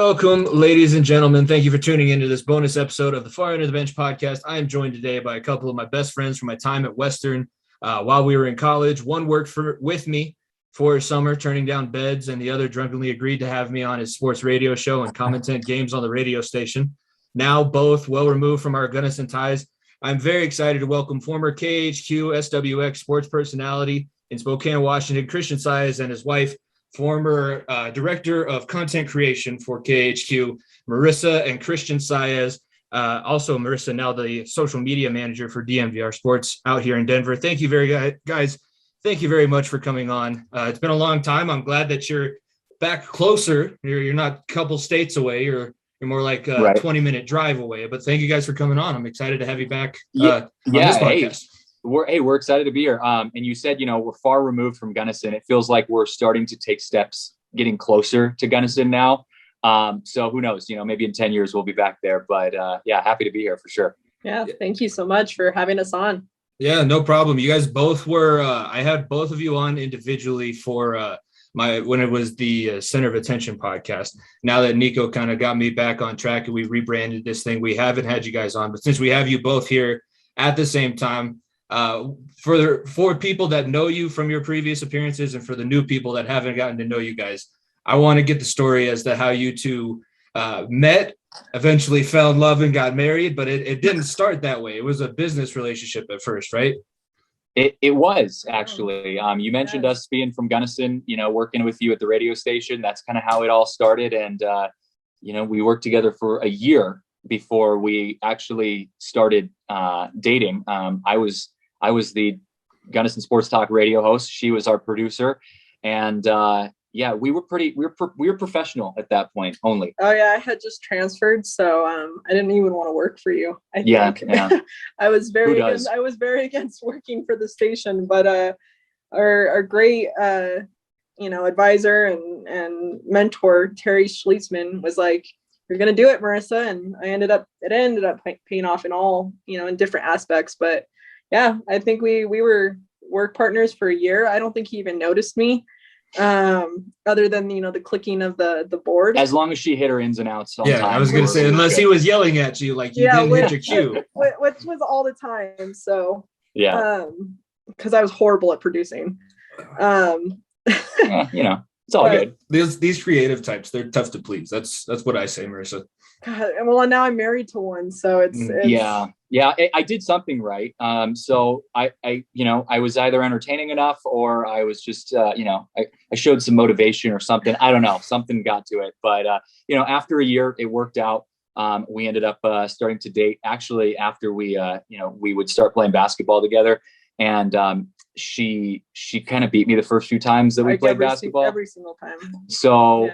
Welcome, ladies and gentlemen. Thank you for tuning into this bonus episode of the Far End of the Bench podcast. I am joined today by a couple of my best friends from my time at Western while we were in college. One worked with me for a summer, turning down beds, and the other drunkenly agreed to have me on his sports radio show and commentate games on the radio station. Now both well removed from our Gunnison ties. I'm very excited to welcome former KHQ SWX sports personality in Spokane, Washington, Christian Saez, and his wife, former director of content creation for KHQ, Marissa and Christian Saez. Also, Marissa, now the social media manager for DMVR Sports out here in Denver. Thank you guys. Thank you very much for coming on. It's been a long time. I'm glad that you're back closer. You're not a couple states away. You're more like a 20-minute drive away. But thank you guys for coming on. I'm excited to have you back on this podcast. We're excited to be here. And you said, we're far removed from Gunnison. It feels like we're starting to take steps getting closer to Gunnison now. So who knows, maybe in 10 years we'll be back there, but happy to be here for sure. Yeah. Thank you so much for having us on. Yeah, no problem. You guys both were, I had both of you on individually for when it was the Center of Attention podcast. Now that Nico kind of got me back on track and we rebranded this thing, we haven't had you guys on, but since we have you both here at the same time, for people that know you from your previous appearances and for the new people that haven't gotten to know you guys, I want to get the story as to how you two met, eventually fell in love and got married, but it didn't start that way. It was a business relationship at first, right? It was actually. You mentioned us being from Gunnison, working with you at the radio station. That's kind of how it all started. And, we worked together for a year before we actually started dating. I was the Gunnison Sports Talk radio host. She was our producer. And we were professional at that point only. Oh yeah. I had just transferred. So I didn't even want to work for you. I think. Yeah. I was very against working for the station, but our great advisor and mentor, Terry Schlitzman, was like, "You're going to do it, Marissa." And it ended up paying off in all, in different aspects, but yeah, I think we were work partners for a year. I don't think he even noticed me, other than, the clicking of the board. As long as she hit her ins and outs on time. I was going to say, unless he was yelling at you, like you didn't hit your cue. Which was all the time. So, yeah. Because I was horrible at producing. It's all good. These creative types, they're tough to please. That's what I say, Marissa. God, well, now I'm married to one, so it's I did something right. So I was either entertaining enough, or I was just I showed some motivation or something. I don't know, something got to it. But after a year, it worked out. We ended up starting to date actually after we would start playing basketball together, and she kind of beat me the first few times that we played basketball. Every single time. So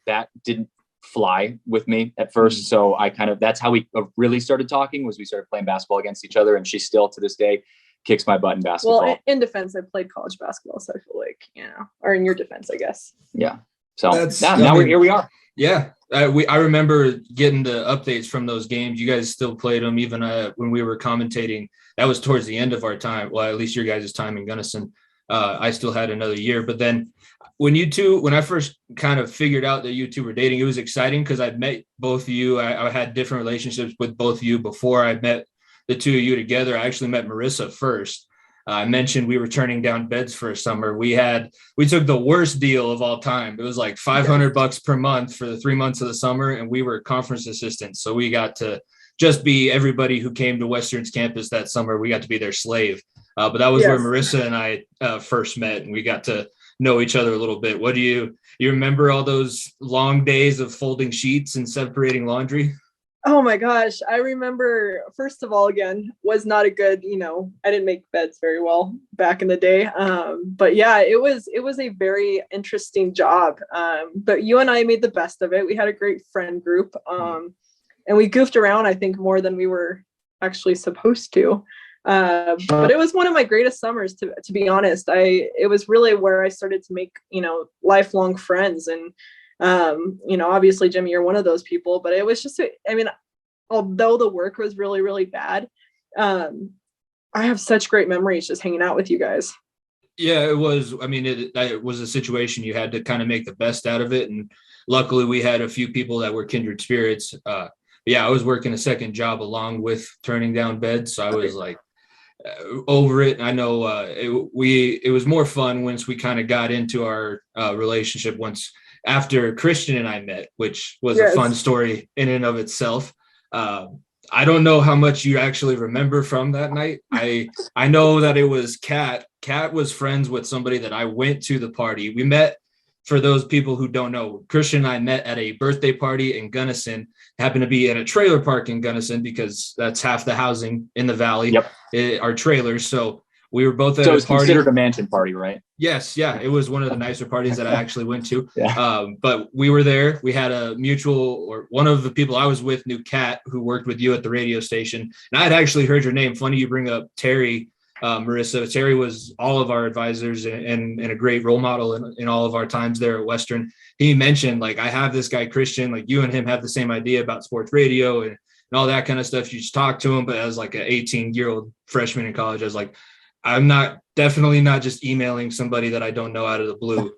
that didn't fly with me at first. So that's how we really started talking, was we started playing basketball against each other, and she still to this day kicks my butt in basketball. Well, in defense, I played college basketball, so I feel like, or in your defense, I guess. Yeah. So now here we are. Yeah. I remember getting the updates from those games. You guys still played them even when we were commentating. That was towards the end of our time. Well, at least your guys' time in Gunnison. I still had another year. But then when I first kind of figured out that you two were dating, it was exciting because I'd met both of you. I had different relationships with both of you before I met the two of you together. I actually met Marissa first. I mentioned we were turning down beds for a summer. We took the worst deal of all time. It was like $500 per month for the 3 months of the summer, and we were conference assistants. So we got to just be everybody who came to Western's campus that summer. We got to be their slave. But that was where Marissa and I first met, and we got to know each other a little bit. What do you remember all those long days of folding sheets and separating laundry? Oh my gosh. I remember, first of all, again, was not a good, I didn't make beds very well back in the day. But yeah, it was a very interesting job. But you and I made the best of it. We had a great friend group. And we goofed around, I think, more than we were actually supposed to. But it was one of my greatest summers, to be honest. It was really where I started to make, lifelong friends. And, obviously, Jimmy, you're one of those people, but it was just, although the work was really, really bad, I have such great memories just hanging out with you guys. Yeah, it was. I mean, it was a situation you had to kind of make the best out of it. And luckily we had a few people that were kindred spirits. Yeah, I was working a second job along with turning down beds. So I was like over it. I know it was more fun once we kind of got into our relationship once after Christian and I met, which was a fun story in and of itself. I don't know how much you actually remember from that night. I know that it was Kat. Kat was friends with somebody that I went to the party. We met, for those people who don't know, Christian and I met at a birthday party in Gunnison, happened to be at a trailer park in Gunnison because that's half the housing in the valley. Yep. Are trailers. So we were both at so a it's party. Considered a mansion party, right? Yes. Yeah. It was one of the nicer parties that I actually went to. Yeah. But we were there. We had a mutual, or one of the people I was with knew Kat, who worked with you at the radio station. And I had actually heard your name. Funny you bring up Terry, Marissa. Terry was all of our advisors and a great role model in all of our times there at Western. He mentioned, like, I have this guy, Christian, like you and him have the same idea about sports radio and all that kind of stuff. You just talk to him. But as like an 18-year-old freshman in college, I was like, I'm definitely not just emailing somebody that I don't know out of the blue.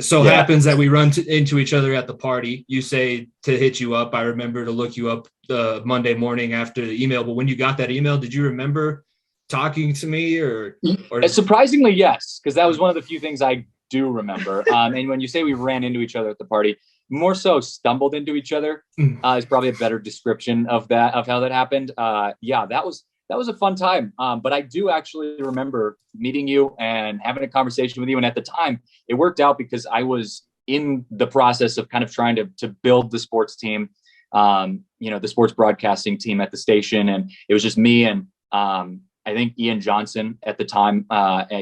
So happens that we run into each other at the party. You say to hit you up. I remember to look you up the Monday morning after the email. But when you got that email, did you remember talking to me or Surprisingly, yes, because that was one of the few things I do remember. And when you say we ran into each other at the party, more so stumbled into each other is probably a better description of how that happened. That was a fun time. But I do actually remember meeting you and having a conversation with you. And at the time, it worked out because I was in the process of kind of trying to build the sports team, the sports broadcasting team at the station. And it was just me and I think Ian Johnson at the time.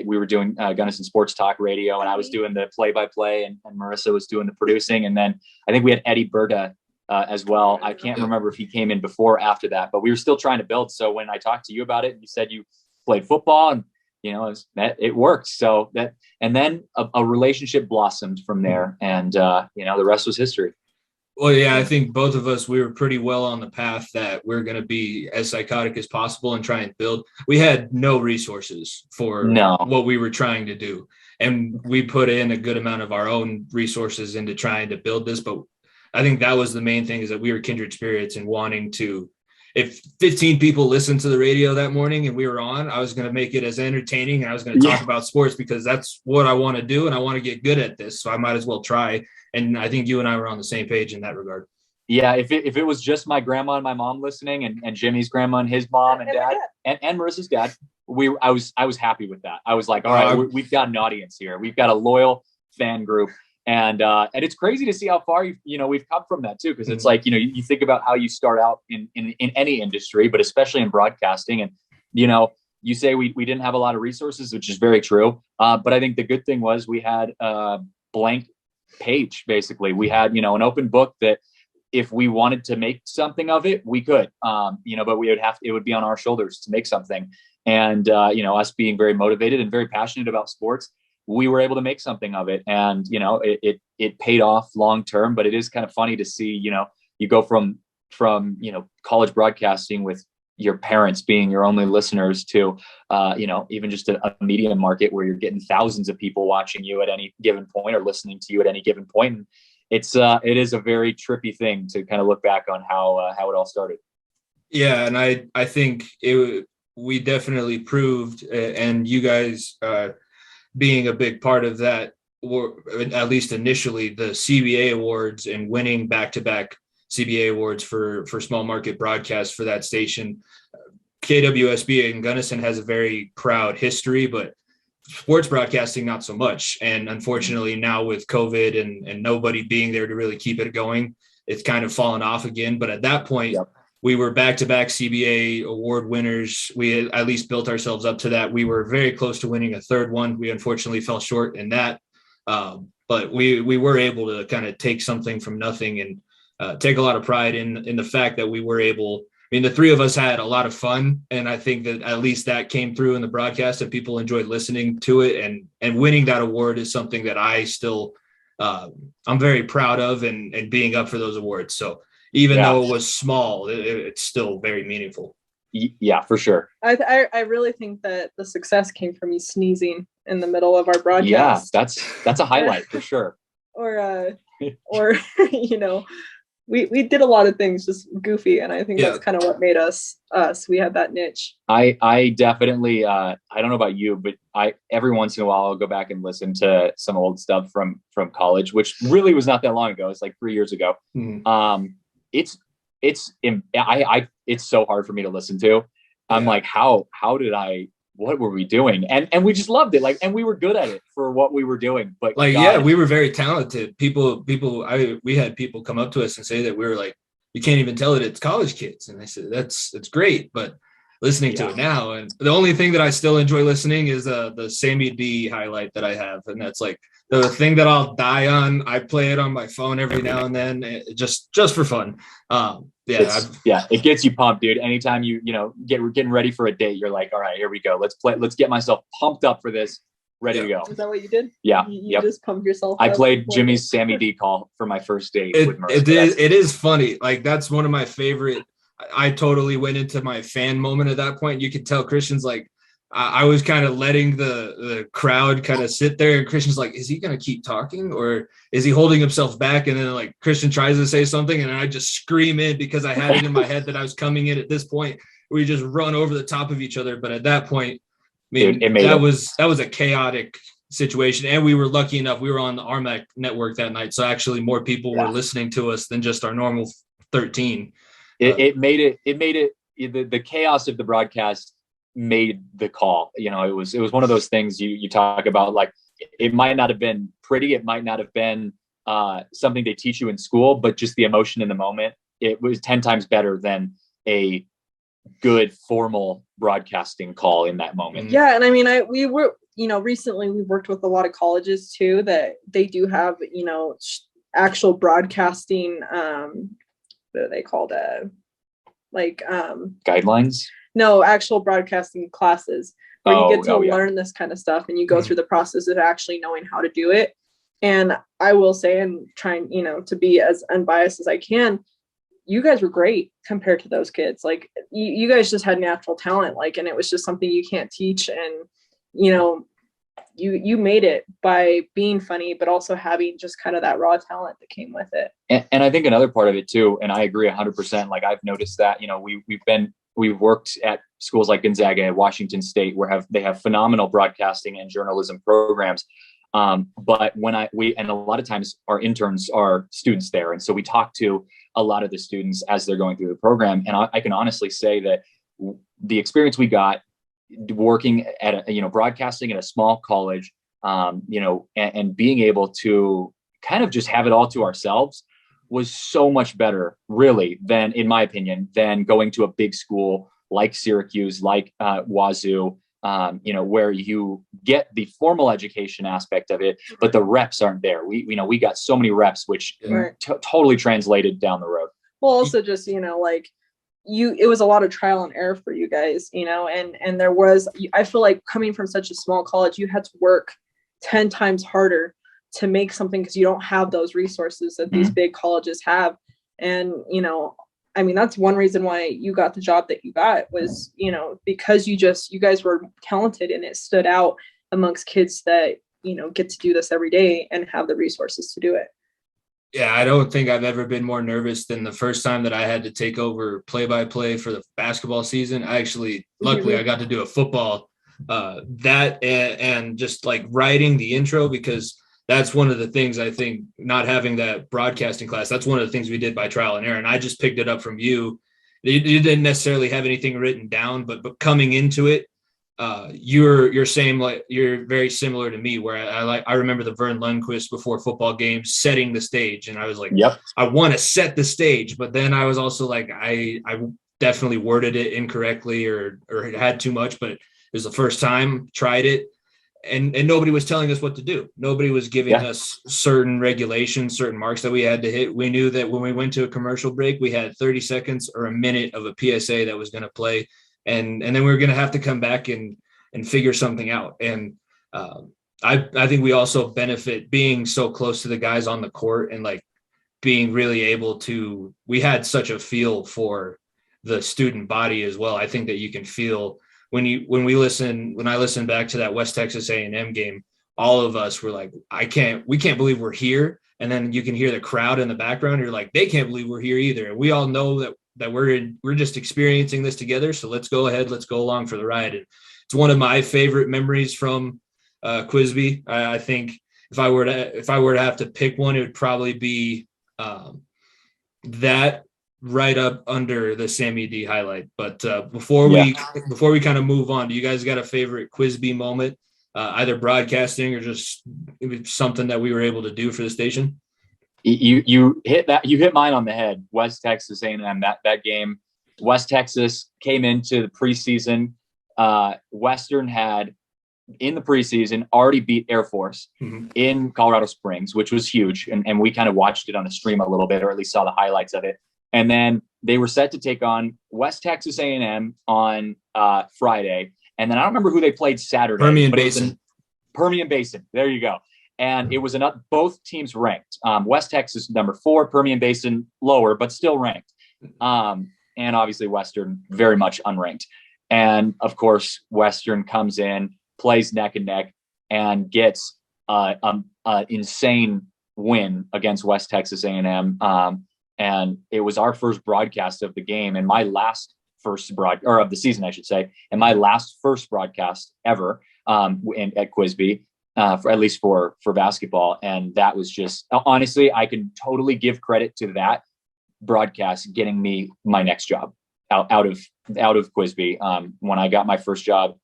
We were doing Gunnison Sports Talk Radio, and I was doing the play-by-play, and Marissa was doing the producing. And then I think we had Eddie Berta as well. I can't remember if he came in before or after that, but we were still trying to build. So when I talked to you about it, you said you played football, and it worked. So that, and then a relationship blossomed from there, and the rest was history. Well, yeah, I think both of us, we were pretty well on the path that we're going to be as psychotic as possible and try and build. We had no resources for what we were trying to do. And we put in a good amount of our own resources into trying to build this. But I think that was the main thing, is that we were kindred spirits and wanting to, if 15 people listened to the radio that morning and we were on, I was going to make it as entertaining. And I was going to talk about sports because that's what I want to do. And I want to get good at this. So I might as well try. And I think you and I were on the same page in that regard. Yeah. If it was just my grandma and my mom listening, and Jimmy's grandma and his mom and dad and Marissa's dad, I was happy with that. I was like, all right, we've got an audience here. We've got a loyal fan group. And it's crazy to see how far we've come from that too. Cause it's like, you think about how you start out in any industry, but especially in broadcasting. And, you say we didn't have a lot of resources, which is very true. But I think the good thing was we had a blank page. Basically, we had, an open book that if we wanted to make something of it, we could, but it would be on our shoulders to make something. And, us being very motivated and very passionate about sports, we were able to make something of it. And, it paid off long term. But it is kind of funny to see, you go from college broadcasting with your parents being your only listeners to, even just a media market where you're getting thousands of people watching you at any given point or listening to you at any given point. And it is a very trippy thing to kind of look back on how it all started. Yeah. And I think we definitely proved, and you guys being a big part of that, or at least initially, the CBA awards and winning back-to-back CBA awards for small market broadcast for that station. KWSB in Gunnison has a very proud history, but sports broadcasting, not so much. And unfortunately now with COVID and nobody being there to really keep it going, it's kind of fallen off again. But at that point, we were back-to-back CBA award winners. We had at least built ourselves up to that. We were very close to winning a third one. We unfortunately fell short in that. But we were able to kind of take something from nothing and take a lot of pride in the fact that we were able. I mean, the three of us had a lot of fun, and I think that at least that came through in the broadcast and people enjoyed listening to it, and winning that award is something that I still, I'm very proud of and being up for those awards. So even though it was small, it's still very meaningful. Yeah, for sure. I really think that the success came from me sneezing in the middle of our broadcast. Yeah, that's a highlight for sure. or we did a lot of things just goofy, and I think that's kind of what made us. We had that niche. I definitely I don't know about you, but every once in a while I'll go back and listen to some old stuff from college, which really was not that long ago. It's like 3 years ago. It's so hard for me to listen to. I'm like, what were we doing? And we just loved it. Like, and we were good at it for what we were doing. But we were very talented. We had people come up to us and say that we were like, you can't even tell it, it's college kids. And I said, it's great. But listening to it now, and the only thing that I still enjoy listening is the Sammy D highlight that I have. And that's like the thing that I'll die on. I play it on my phone every now and then, just for fun. It gets you pumped, dude. Anytime getting ready for a date, you're like, all right, here we go. Let's get myself pumped up for this, ready to go. Is that what you did? Yeah. You just pumped yourself I played Jimmy's Sammy D call for my first date with Marissa. It is funny. Like, that's one of my favorite. I totally went into my fan moment at that point. You could tell Christian's like, I was kind of letting the crowd kind of sit there, and Christian's like, is he going to keep talking, or is he holding himself back? And then like Christian tries to say something, and I just scream in because I had it in my head that I was coming in at this point. We just run over the top of each other. But at that point, that was a chaotic situation. And we were lucky enough, we were on the RMAC network that night. So actually more people were listening to us than just our normal 13. It made it the chaos of the broadcast made the call. It was one of those things you talk about, like, it might not have been pretty, it might not have been something they teach you in school, but just the emotion in the moment, it was 10 times better than a good formal broadcasting call in that moment. Yeah. And I mean, we were, recently we worked with a lot of colleges too, that they do have, actual broadcasting, what are they called? Guidelines? No, actual broadcasting classes where you get to learn this kind of stuff, and you go through the process of actually knowing how to do it. And I will say, and trying, to be as unbiased as I can, you guys were great compared to those kids. Like, you guys just had natural talent, and it was just something you can't teach. And, you made it by being funny, but also having just kind of that raw talent that came with it. And I think another part of it too, and I agree 100%, like I've noticed that, we've worked at schools like Gonzaga and Washington State, where they have phenomenal broadcasting and journalism programs. But and a lot of times our interns are students there. And so we talk to a lot of the students as they're going through the program. And I can honestly say that the experience we got working at broadcasting at a small college, and being able to kind of just have it all to ourselves was so much better, really, than, in my opinion, than going to a big school like Syracuse, like Wazoo, where you get the formal education aspect of it, but the reps aren't there. We got so many reps, which totally translated down the road. Well, also just, it was a lot of trial and error for you guys, and there was, I feel like coming from such a small college, you had to work 10 times harder to make something, because you don't have those resources that these big colleges have. And, I mean, that's one reason why you got the job that you got was, because you guys were talented, and it stood out amongst kids that, get to do this every day and have the resources to do it. Yeah, I don't think I've ever been more nervous than the first time that I had to take over play-by-play for the basketball season. Luckily, I got to do a football, and just like writing the intro, because that's one of the things, I think, not having that broadcasting class, that's one of the things we did by trial and error. And I just picked it up from you. You didn't necessarily have anything written down, but coming into it, you're very similar to me, where I remember the Vern Lundquist before football games setting the stage. And I was like, I want to set the stage. But then I was also like, I definitely worded it incorrectly or had too much, but it was the first time, tried it. And nobody was telling us what to do. Nobody was giving us certain regulations, certain marks that we had to hit. We knew that when we went to a commercial break, we had 30 seconds or a minute of a PSA that was going to play. And then we were going to have to come back and figure something out. And I think we also benefit being so close to the guys on the court, and like being really able to, we had such a feel for the student body as well. I think that you can feel when I listen back to that West Texas A&M game, all of us were like, we can't believe we're here. And then you can hear the crowd in the background. You're like, they can't believe we're here either. And we all know that we're just experiencing this together. So let's go ahead. Let's go along for the ride. And it's one of my favorite memories from Quizby. I think if I were to have to pick one, it would probably be that right up under the Sammy D highlight. But before we kind of move on, do you guys got a favorite Quizby moment? Either broadcasting or just something that we were able to do for the station? You hit mine on the head. West Texas A&M, that game. West Texas came into the preseason. Western had in the preseason already beat Air Force in Colorado Springs, which was huge. And we kind of watched it on the stream a little bit, or at least saw the highlights of it. And then they were set to take on West Texas A&M on Friday. And then I don't remember who they played Saturday. Permian Basin. Permian Basin. There you go. And it was both teams ranked. West Texas, number 4, Permian Basin, lower, but still ranked. And obviously Western, very much unranked. And of course, Western comes in, plays neck and neck, and gets an insane win against West Texas A&M. And it was our first broadcast of the game, and my last of the season, I should say, and my first broadcast ever at Quizby, for Basketball. And that was just, honestly, I can totally give credit to that broadcast getting me my next job out of Quizby. When I got my first job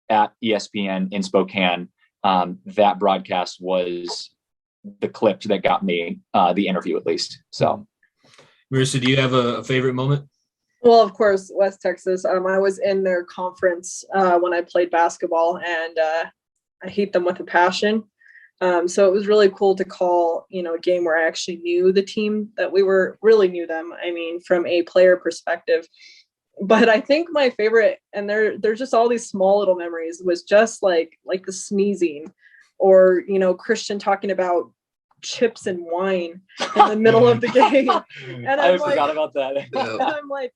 at ESPN in Spokane, that broadcast was the clip that got me the interview, at least. So, Marissa, do you have a favorite moment? Well, of course, West Texas. I was in their conference when I played basketball, and I hate them with a passion. So it was really cool to call, a game where I actually knew the team, that we really knew them. I mean, from a player perspective. But I think my favorite, and there's just all these small little memories, was just like the sneezing, or Christian talking about chips and wine in the middle of the game. And I forgot about that. And I'm like,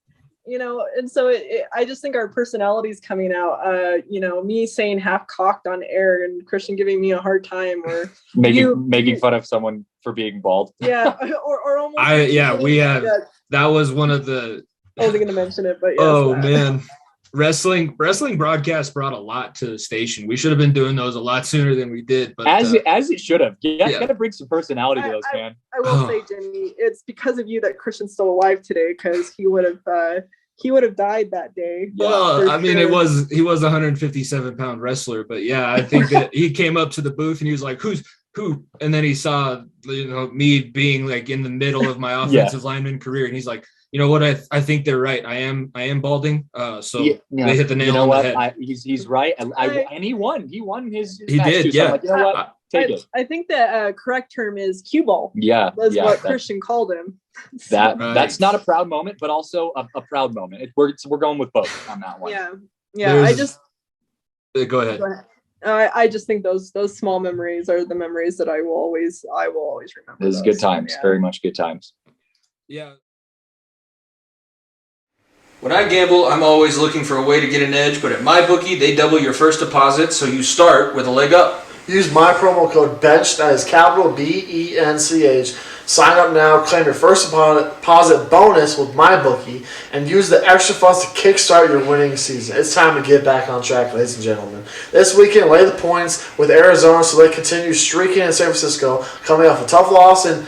and so I just think our personalities coming out, me saying half cocked on air and Christian giving me a hard time, or making fun of someone for being bald. Yeah. Or almost. That was one of the, I wasn't going to mention it, but yes. Oh man. Wrestling broadcast brought a lot to the station. We should have been doing those a lot sooner than we did. But as it should have. Yeah, gotta bring some personality to those, man. I will say, Jimmy, it's because of you that Christian's still alive today, because he would have died that day. Well, I mean, he was a 157-pound wrestler, but yeah, I think that he came up to the booth and he was like, who? And then he saw me being like in the middle of my offensive lineman career, and he's like, you know what? I think they're right. I am balding. So they hit the nail on the head. He's right. And he won. He won his he match did. Too. So Yeah. Like, you know what? Take it. I think the correct term is cue ball. Yeah. That's what Christian called him. That's not a proud moment, but also a proud moment. We're going with both on that one. Yeah. Go ahead. I just think those small memories are the memories that I will always remember. This is good times. Very much good times. Yeah. When I gamble, I'm always looking for a way to get an edge, but at MyBookie, they double your first deposit, so you start with a leg up. Use my promo code BENCH, that is capital BENCH. Sign up now, claim your first deposit bonus with MyBookie, and use the extra funds to kickstart your winning season. It's time to get back on track, ladies and gentlemen. This weekend, lay the points with Arizona so they continue streaking in San Francisco, coming off a tough loss in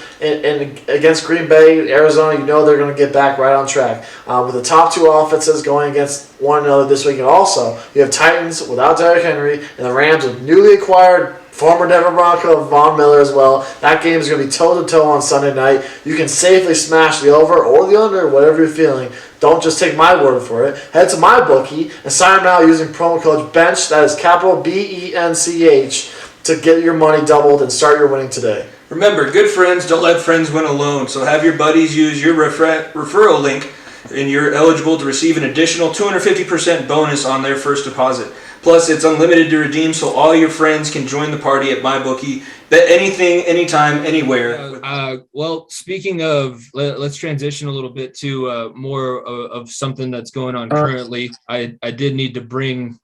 against Green Bay. Arizona, they're going to get back right on track. With the top two offenses going against one another this weekend also, you have Titans without Derrick Henry and the Rams with newly acquired former Denver Bronco Von Miller as well. That game is going to be toe-to-toe on Sunday night. You can safely smash the over or the under, whatever you're feeling. Don't just take my word for it. Head to MyBookie and sign up now using promo code BENCH, that is capital BENCH, to get your money doubled and start your winning today. Remember, good friends don't let friends win alone, so have your buddies use your referral link, and you're eligible to receive an additional 250% bonus on their first deposit. Plus, it's unlimited to redeem, so all your friends can join the party at MyBookie. Bet anything, anytime, anywhere. Well, speaking of, let's transition a little bit to more of something that's going on currently. I did need to bring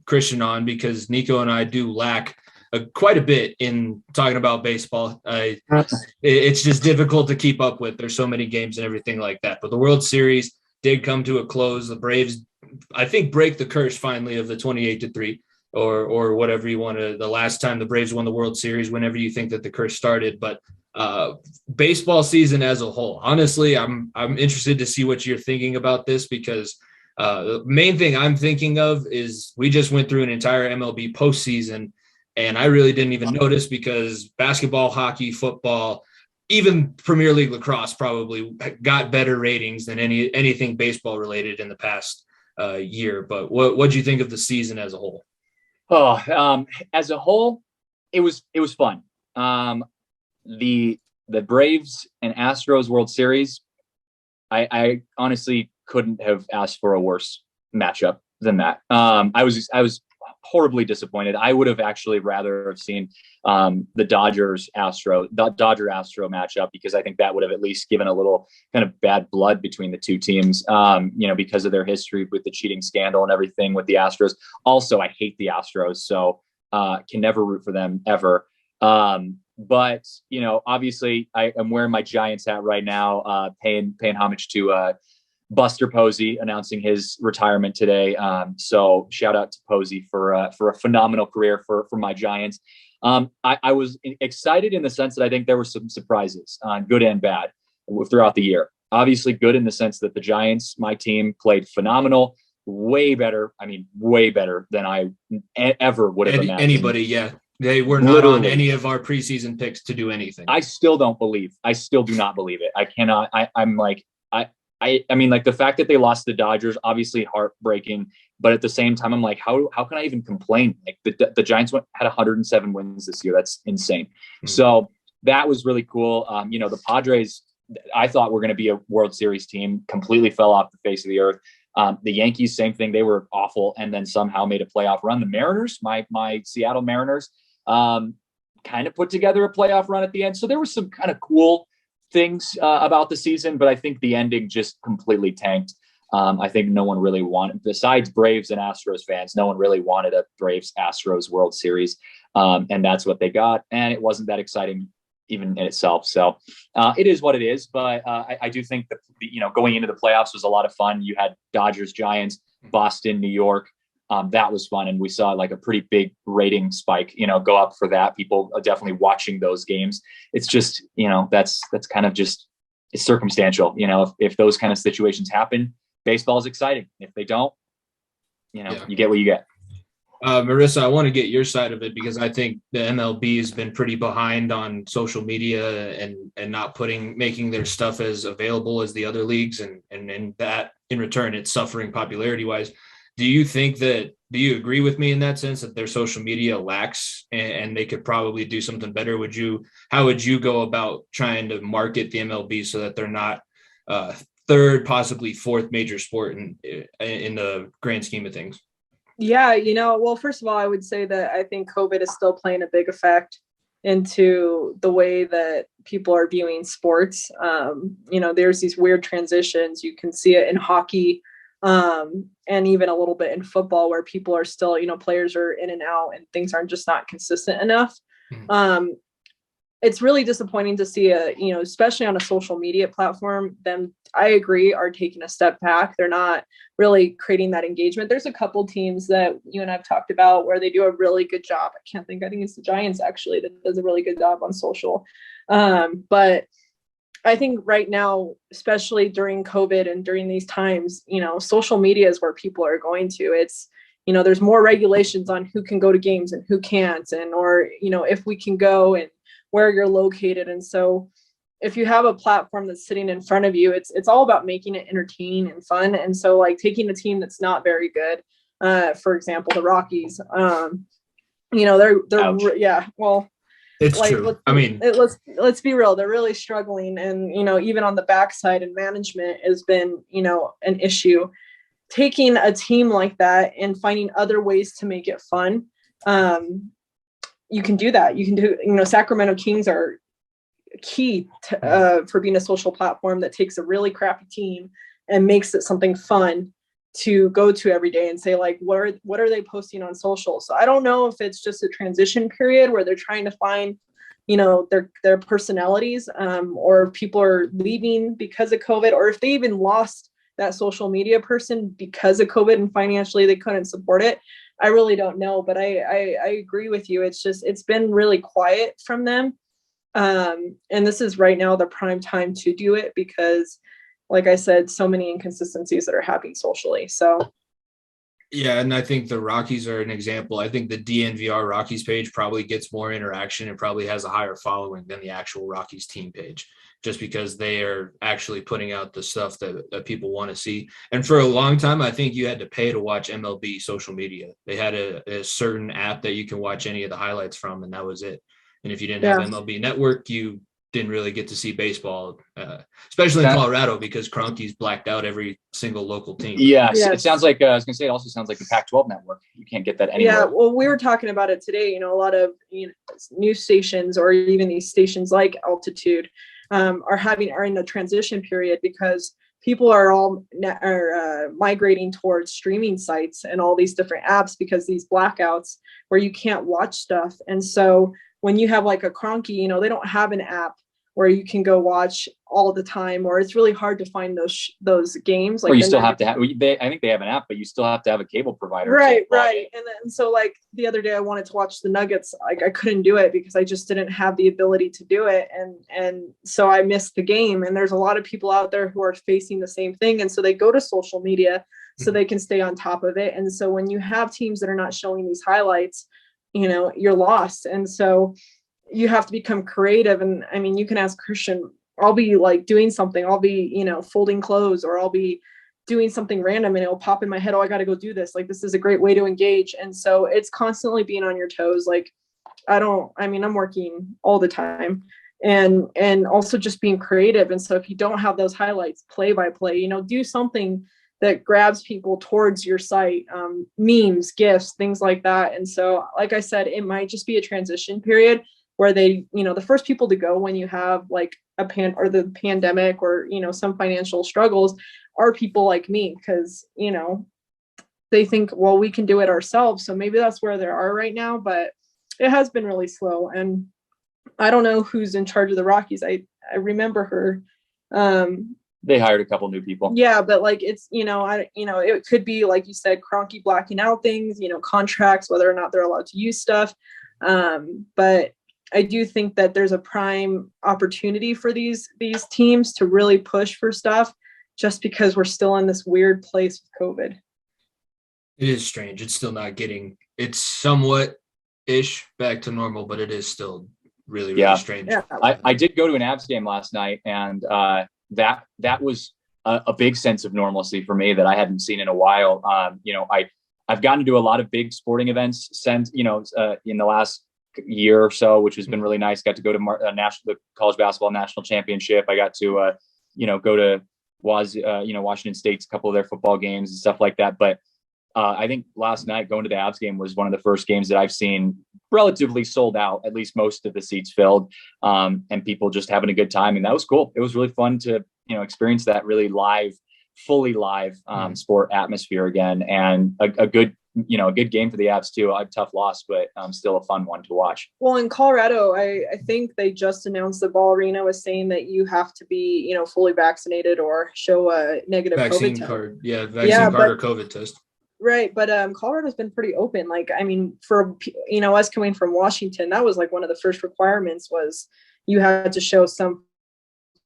Christian on because Nico and I do lack quite a bit in talking about baseball. It's just difficult to keep up with. There's so many games and everything like that. But the World Series did come to a close. The Braves, I think, break the curse finally of the 28-3 or whatever you want to. The last time the Braves won the World Series, whenever you think that the curse started. But baseball season as a whole, honestly, I'm interested to see what you're thinking about this, because the main thing I'm thinking of is we just went through an entire MLB postseason, and I really didn't even notice, because basketball, hockey, football, even Premier League lacrosse probably got better ratings than anything baseball related in the past year. But what do you think of the season as a whole? As a whole, it was fun. The Braves and Astros World Series, I honestly couldn't have asked for a worse matchup than that. I was horribly disappointed. I would have actually rather have seen the Dodger Astro matchup, because I think that would have at least given a little kind of bad blood between the two teams, because of their history with the cheating scandal and everything with the Astros. Also, I hate the Astros, so can never root for them ever. But obviously I am wearing my Giants hat right now, paying homage to Buster Posey announcing his retirement today. So shout out to Posey for a phenomenal career for my Giants. I was excited in the sense that I think there were some surprises, good and bad, throughout the year. Obviously good in the sense that the Giants, my team, played phenomenal, way better than I ever would have imagined. Anybody, yeah. They were not on any of our preseason picks to do anything. I still do not believe it. I cannot. I mean, like, the fact that they lost the Dodgers, obviously heartbreaking, but at the same time, I'm like, how can I even complain? Like, the Giants had 107 wins this year. That's insane. Mm-hmm. So that was really cool. The Padres, I thought were going to be a World Series team, completely fell off the face of the earth. The Yankees, same thing. They were awful and then somehow made a playoff run. The Mariners, my Seattle Mariners, kind of put together a playoff run at the end. So there were some kind of cool things about the season, but I think the ending just completely tanked. I think no one really wanted, besides Braves and Astros fans, no one really wanted a Braves Astros World Series. And that's what they got. And it wasn't that exciting even in itself. So it is what it is. But I do think that, going into the playoffs was a lot of fun. You had Dodgers, Giants, Boston, New York. That was fun. And we saw like a pretty big rating spike, go up for that. People are definitely watching those games. It's just, that's kind of just, it's circumstantial. If those kind of situations happen, baseball is exciting. If they don't, you get what you get. Marissa, I want to get your side of it, because I think the MLB has been pretty behind on social media and not making their stuff as available as the other leagues. And that in return, it's suffering popularity wise. Do you agree with me in that sense, that their social media lacks and they could probably do something better? How would you go about trying to market the MLB so that they're not third, possibly fourth major sport in the grand scheme of things? Yeah, well, first of all, I would say that I think COVID is still playing a big effect into the way that people are viewing sports. There's these weird transitions. You can see it in hockey, and even a little bit in football, where people are still, players are in and out and things aren't just not consistent enough. Mm-hmm. It's really disappointing to see especially on a social media platform, them, I agree, are taking a step back. They're not really creating that engagement. There's a couple teams that you and I've talked about where they do a really good job. I think it's the Giants actually that does a really good job on social. But I think right now, especially during COVID and during these times, social media is where people are going to. It's, there's more regulations on who can go to games and who can't, or if we can go and where you're located. And so if you have a platform that's sitting in front of you, it's all about making it entertaining and fun. And so, like, taking a team that's not very good, for example, the Rockies, they're Ouch. Yeah, well, it's like, true. Let's be real. They're really struggling. And, even on the backside, and management has been, an issue. Taking a team like that and finding other ways to make it fun. You can do that. You can do, Sacramento Kings are key to, for being a social platform that takes a really crappy team and makes it something fun. to go to every day and say, like, what are they posting on social? So I don't know if it's just a transition period where they're trying to find, you know, their personalities, or people are leaving because of COVID, or if they even lost that social media person because of COVID and financially they couldn't support it. I really don't know, but I agree with you. It's been really quiet from them. And this is right now the prime time to do it because, like I said, so many inconsistencies that are happening socially. So yeah, and I think the Rockies are an example. I think the DNVR Rockies page probably gets more interaction and probably has a higher following than the actual Rockies team page, just because they are actually putting out the stuff that people want to see. And for a long time, I think you had to pay to watch MLB social media. They had a certain app that you can watch any of the highlights from, and that was it. And if you didn't have MLB Network, you didn't really get to see baseball, especially in Colorado, because Kroenke's blacked out every single local team. Yeah, yes. It sounds like, I was going to say, it also sounds like the Pac-12 network. You can't get that anywhere. Yeah, well, we were talking about it today. You know, a lot of news stations or even these stations like Altitude are in the transition period because people are all migrating towards streaming sites and all these different apps because these blackouts where you can't watch stuff. And so when you have like a Kroenke, you know, they don't have an app where you can go watch all the time, or it's really hard to find those games. Like, or you still have to have, I think they have an app, but you still have to have a cable provider. Right. And then, so like the other day I wanted to watch the Nuggets. Like I couldn't do it because I just didn't have the ability to do it. And so I missed the game. And there's a lot of people out there who are facing the same thing. And so they go to social media so they can stay on top of it. And so when you have teams that are not showing these highlights, you know, you're lost. And so you have to become creative. And I mean, you can ask Christian, I'll be like doing something. I'll be, you know, folding clothes, or I'll be doing something random and it'll pop in my head. Oh, I got to go do this. Like, this is a great way to engage. And so it's constantly being on your toes. Like, I'm working all the time and also just being creative. And so if you don't have those highlights, play by play, you know, do something that grabs people towards your site, memes, GIFs, things like that. And so, like I said, it might just be a transition period where they, you know, the first people to go when you have like the pandemic or, you know, some financial struggles are people like me, because, you know, they think, well, we can do it ourselves. So maybe that's where they are right now, but it has been really slow. And I don't know who's in charge of the Rockies. I remember her. They hired a couple new people. Yeah, but like it's, it could be, like you said, Kroenke blacking out things, you know, contracts, whether or not they're allowed to use stuff. But I do think that there's a prime opportunity for these teams to really push for stuff, just because we're still in this weird place with COVID. It is strange. It's still not getting, it's somewhat ish back to normal, but it is still really strange. Yeah. I did go to an Avs game last night, and that was a big sense of normalcy for me that I hadn't seen in a while. I've gotten to do a lot of big sporting events since, in the last year or so, which has been really nice. Got to go to the college basketball national championship. I got to, go to Washington State's a couple of their football games and stuff like that. But I think last night going to the Avs game was one of the first games that I've seen relatively sold out, at least most of the seats filled, and people just having a good time. And that was cool. It was really fun to, experience that really fully live sport atmosphere again, and a good game for the Avs too. A tough loss, but still a fun one to watch. Well, in Colorado, I think they just announced the Ball Arena was saying that you have to be, fully vaccinated or show a negative vaccine COVID card. Yeah, vaccine card or COVID test. Right. But Colorado's been pretty open. Like, I mean, for, us coming from Washington, that was like one of the first requirements was you had to show some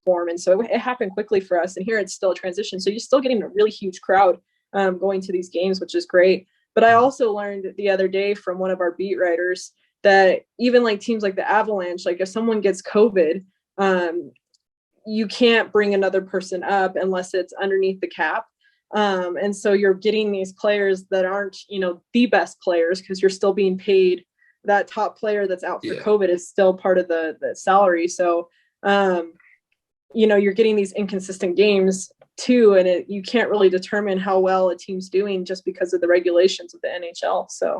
form. And so it happened quickly for us. And here it's still a transition. So you're still getting a really huge crowd going to these games, which is great. But I also learned the other day from one of our beat writers that even like teams like the Avalanche, like if someone gets COVID, you can't bring another person up unless it's underneath the cap. And so you're getting these players that aren't, the best players, because you're still being paid. That top player that's out for COVID is still part of the salary. So, you're getting these inconsistent games too, and you can't really determine how well a team's doing just because of the regulations of the NHL. So,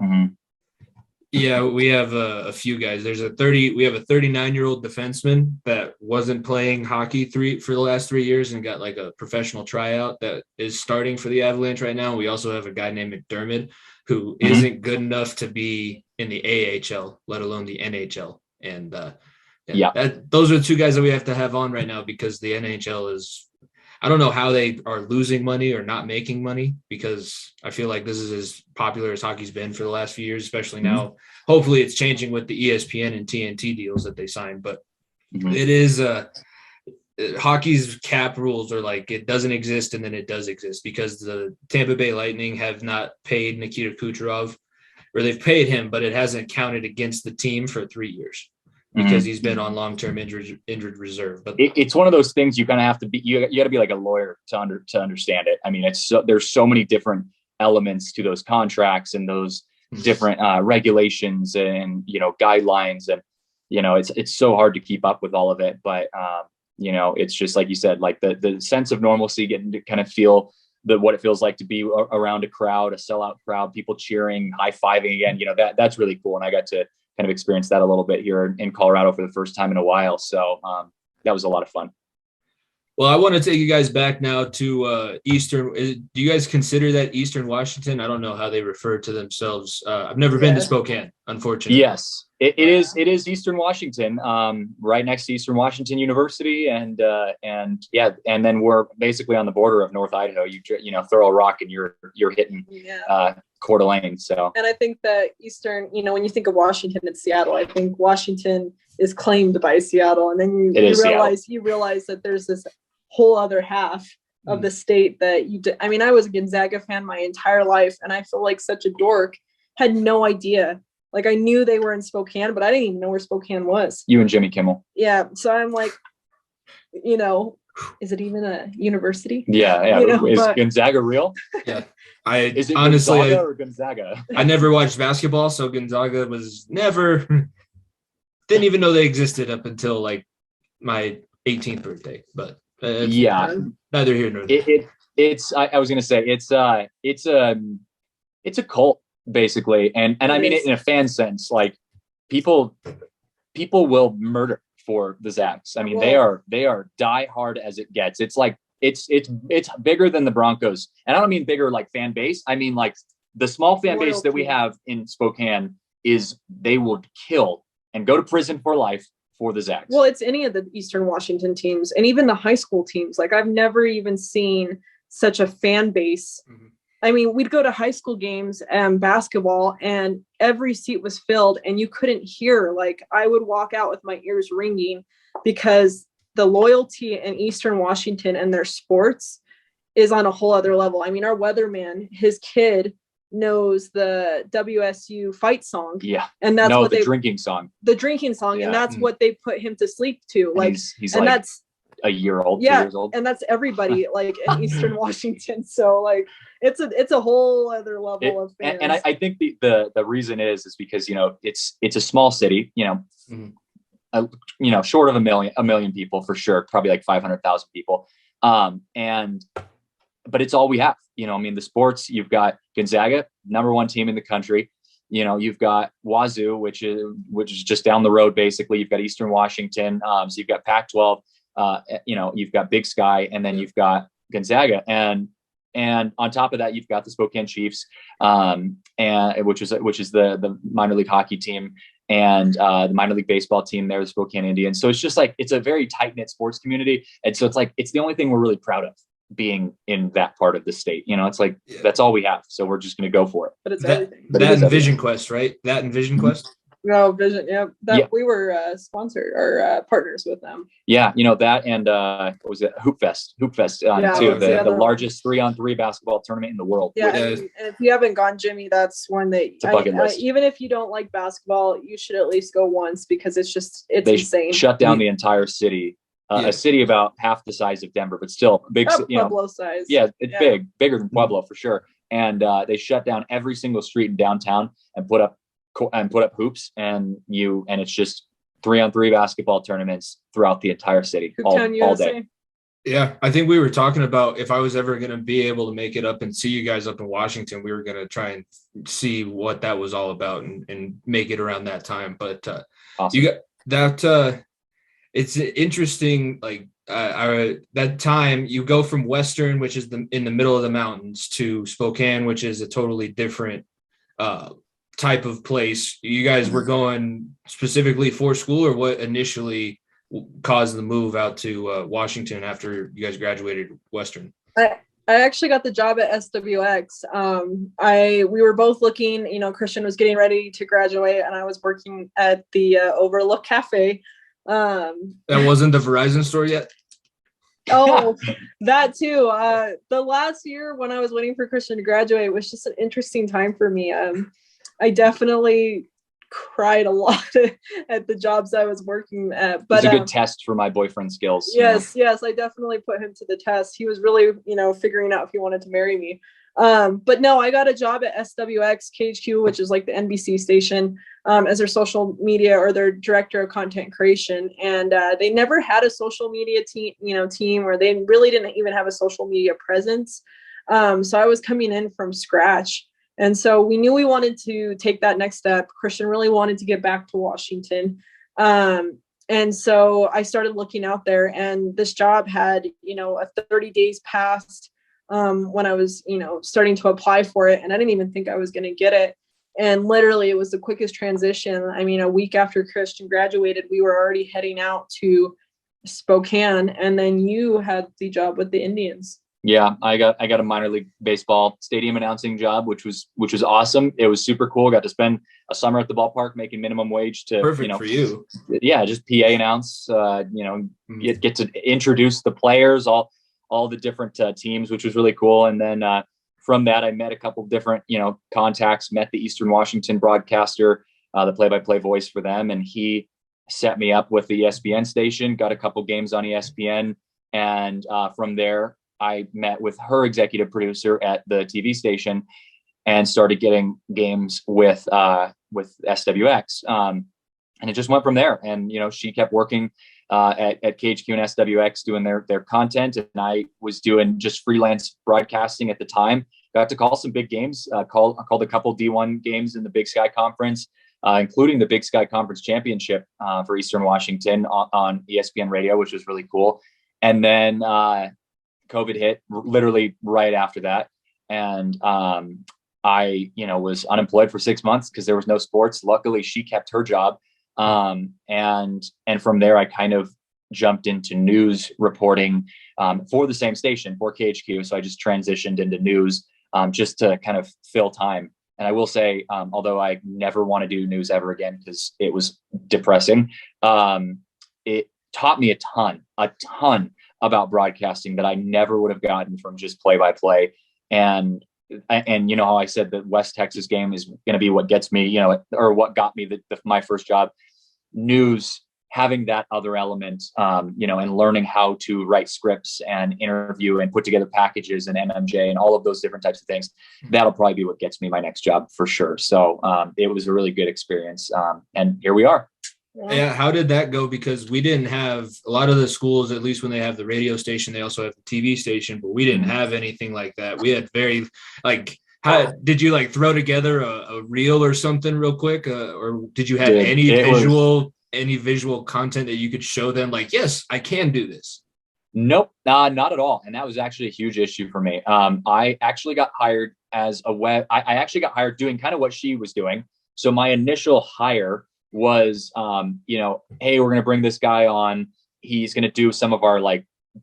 Yeah, we have a few guys. We have a 39-year-old defenseman that wasn't playing hockey for the last 3 years and got like a professional tryout that is starting for the Avalanche right now. We also have a guy named McDermott who isn't good enough to be in the AHL, let alone the NHL. And those are the two guys that we have to have on right now because the NHL is, I don't know how they are losing money or not making money, because I feel like this is as popular as hockey's been for the last few years, especially now. Hopefully it's changing with the ESPN and TNT deals that they signed, but it is hockey's cap rules are like, it doesn't exist and then it does exist, because the Tampa Bay Lightning have not paid Nikita Kucherov, or they've paid him, but it hasn't counted against the team for 3 years. Because he's been on long-term injured reserve. But it's one of those things you kind of have to be. You got to be like a lawyer to understand it. I mean, there's so many different elements to those contracts and those different regulations and guidelines, and it's so hard to keep up with all of it. But it's just like you said, like the sense of normalcy, getting to kind of feel what it feels like to be around a crowd, a sellout crowd, people cheering, high-fiving again. That's really cool, and I got to kind of experienced that a little bit here in Colorado for the first time in a while. So that was a lot of fun. Well, I want to take you guys back now to Eastern. Do you guys consider that Eastern Washington? I don't know how they refer to themselves. I've never been to Spokane, unfortunately. Yes, it is Eastern Washington, right next to Eastern Washington University. And then we're basically on the border of North Idaho. You throw a rock and you're hitting Coeur d'Alene. So, and I think that Eastern, when you think of Washington, it's Seattle. I think Washington is claimed by Seattle, and then you realize that there's this whole other half of the state that I was a Gonzaga fan my entire life, and I feel like such a dork. Had no idea. Like, I knew they were in Spokane, but I didn't even know where Spokane was. You and Jimmy Kimmel. Yeah, so I'm like, is it even a university? Yeah. Is Gonzaga real? Yeah. Is it honestly, Gonzaga or Gonzaga? I never watched basketball, so Gonzaga was never. Didn't even know they existed up until like my 18th birthday. But neither here nor there. I was gonna say it's a cult basically, and I mean it in a fan sense. Like people will murder for the Zags. I mean, they are die hard as it gets. It's like it's bigger than the Broncos, and I don't mean bigger like fan base. I mean like the small fan base that we have in Spokane is they would kill and go to prison for life for the Zags. Well, it's any of the Eastern Washington teams, and even the high school teams. Like, I've never even seen such a fan base. I mean, we'd go to high school games and basketball, and every seat was filled, and you couldn't hear. Like, I would walk out with my ears ringing, because the loyalty in Eastern Washington and their sports is on a whole other level. I mean, our weatherman, his kid knows the WSU fight song. Yeah. And that's the drinking song. The drinking song. Yeah. And that's what they put him to sleep to. Like, he's like that's a year old, 2 years old. And that's everybody like in Eastern Washington. So like it's a whole other level of fans. And I think the reason is because, it's a small city, short of a million people for sure, probably like 500,000 people. But it's all we have. I mean, the sports, you've got Gonzaga, number 1 team in the country. You've got Wazoo, which is just down the road, basically. You've got Eastern Washington. So you've got Pac-12, you've got Big Sky, and then you've got Gonzaga. And on top of that, you've got the Spokane Chiefs, and which is the minor league hockey team, and the minor league baseball team there, the Spokane Indians. So it's just like, it's a very tight-knit sports community. And so it's like, it's the only thing we're really proud of, being in that part of the state. It's like, that's all we have. So we're just going to go for it. But it's everything. That and Vision Quest, right? That and Vision Quest? No, Vision. Yeah. We were sponsored or partners with them. Yeah. That and what was it? Hoop Fest too. The largest 3-on-3 basketball tournament in the world. Yeah. And if you haven't gone, Jimmy, that's one that even if you don't like basketball, you should at least go once, because it's insane. Shut down the entire city. A city about half the size of Denver, but still big. Pueblo size. Yeah, it's bigger than Pueblo for sure. And they shut down every single street in downtown and put up hoops, and it's just 3-on-3 basketball tournaments throughout the entire city all day. Yeah, I think we were talking about if I was ever going to be able to make it up and see you guys up in Washington, we were going to try and see what that was all about and make it around that time. But Awesome. you got that. It's interesting. Like that time, you go from Western, which is in the middle of the mountains, to Spokane, which is a totally different type of place. You guys were going specifically for school, or what initially caused the move out to Washington after you guys graduated Western? I actually got the job at SWX. We were both looking, Christian was getting ready to graduate and I was working at the Overlook Cafe. That wasn't the Verizon store yet? Oh, that too. The last year when I was waiting for Christian to graduate was just an interesting time for me. I definitely cried a lot at the jobs I was working at. But it's a good test for my boyfriend skills. Yes, I definitely put him to the test. He was really, figuring out if he wanted to marry me. But no, I got a job at SWX KHQ, which is like the NBC station, as their social media or their director of content creation. And they never had a social media team, or they really didn't even have a social media presence. So I was coming in from scratch. And so we knew we wanted to take that next step. Christian really wanted to get back to Washington. And so I started looking out there, and this job had, a 30 days past when I was, starting to apply for it. And I didn't even think I was going to get it. And literally it was the quickest transition. I mean, a week after Christian graduated, we were already heading out to Spokane. And then you had the job with the Indians. Yeah, I got a minor league baseball stadium announcing job, which was awesome. It was super cool. Got to spend a summer at the ballpark making minimum wage to perfect for you. Yeah, just PA announce. Get to introduce the players, all the different teams, which was really cool. And then from that, I met a couple different contacts. Met the Eastern Washington broadcaster, the play-by-play voice for them, and he set me up with the ESPN station. Got a couple games on ESPN, and from there, I met with her executive producer at the TV station and started getting games with SWX. And it just went from there. And, she kept working at KHQ and SWX doing their content. And I was doing just freelance broadcasting at the time. Got to call some big games, called a couple D1 games in the Big Sky Conference, including the Big Sky Conference Championship for Eastern Washington on ESPN radio, which was really cool. And then COVID hit literally right after that. And I, was unemployed for 6 months because there was no sports. Luckily, she kept her job. And from there, I kind of jumped into news reporting for the same station, for KHQ. So I just transitioned into news just to kind of fill time. And I will say, although I never want to do news ever again because it was depressing, it taught me a ton about broadcasting that I never would have gotten from just play-by-play. And how I said that West Texas game is going to be what gets me, or what got me my first job. News, having that other element, and learning how to write scripts and interview and put together packages and MMJ and all of those different types of things, that'll probably be what gets me my next job for sure. So it was a really good experience. And here we are. Yeah. How did that go? Because we didn't have a lot of the schools, at least when they have the radio station, they also have the TV station, but we didn't have anything like that. We had very how did you throw together a reel or something real quick? Or did you have any visual content that you could show them yes, I can do this? Nope, not at all. And that was actually a huge issue for me. I actually got hired as I actually got hired doing kind of what she was doing. So my initial hire was, hey, we're going to bring this guy on. He's going to do some of our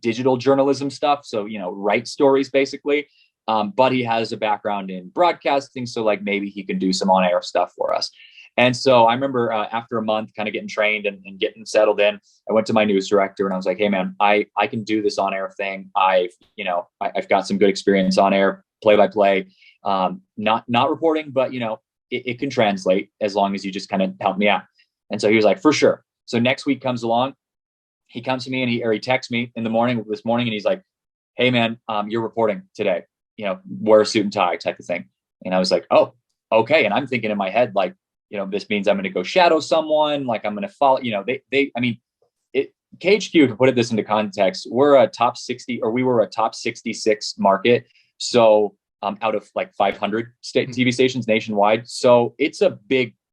digital journalism stuff. So, write stories basically. But he has a background in broadcasting. So maybe he can do some on-air stuff for us. And so I remember after a month kind of getting trained and getting settled in, I went to my news director and I was like, hey man, I can do this on-air thing. I've got some good experience on air, play-by-play, not reporting, but it can translate as long as you just kind of help me out. And so he was like, for sure. So next week comes along, he comes to me and he texts me this morning and he's like, hey man, you're reporting today, wear a suit and tie type of thing. And I was like, oh, okay. And I'm thinking in my head, this means I'm going to go shadow someone. I'm going to follow, KHQ, to put this into context, we're a top 60, or we were a top 66 market. So out of like 500 TV stations nationwide. So it's a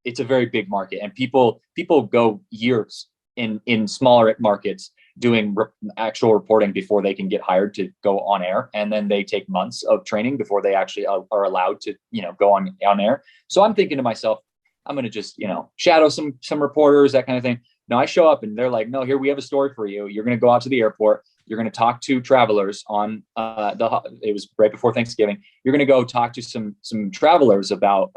very big market, and people go years in smaller markets doing actual reporting before they can get hired to go on air. And then they take months of training before they actually are allowed to, go on air. So I'm thinking to myself, I'm going to just, shadow some reporters, that kind of thing. No, I show up and they're like, no, here, we have a story for you. You're going to go out to the airport. You're going to talk to travelers on it was right before Thanksgiving. You're going to go talk to some travelers about,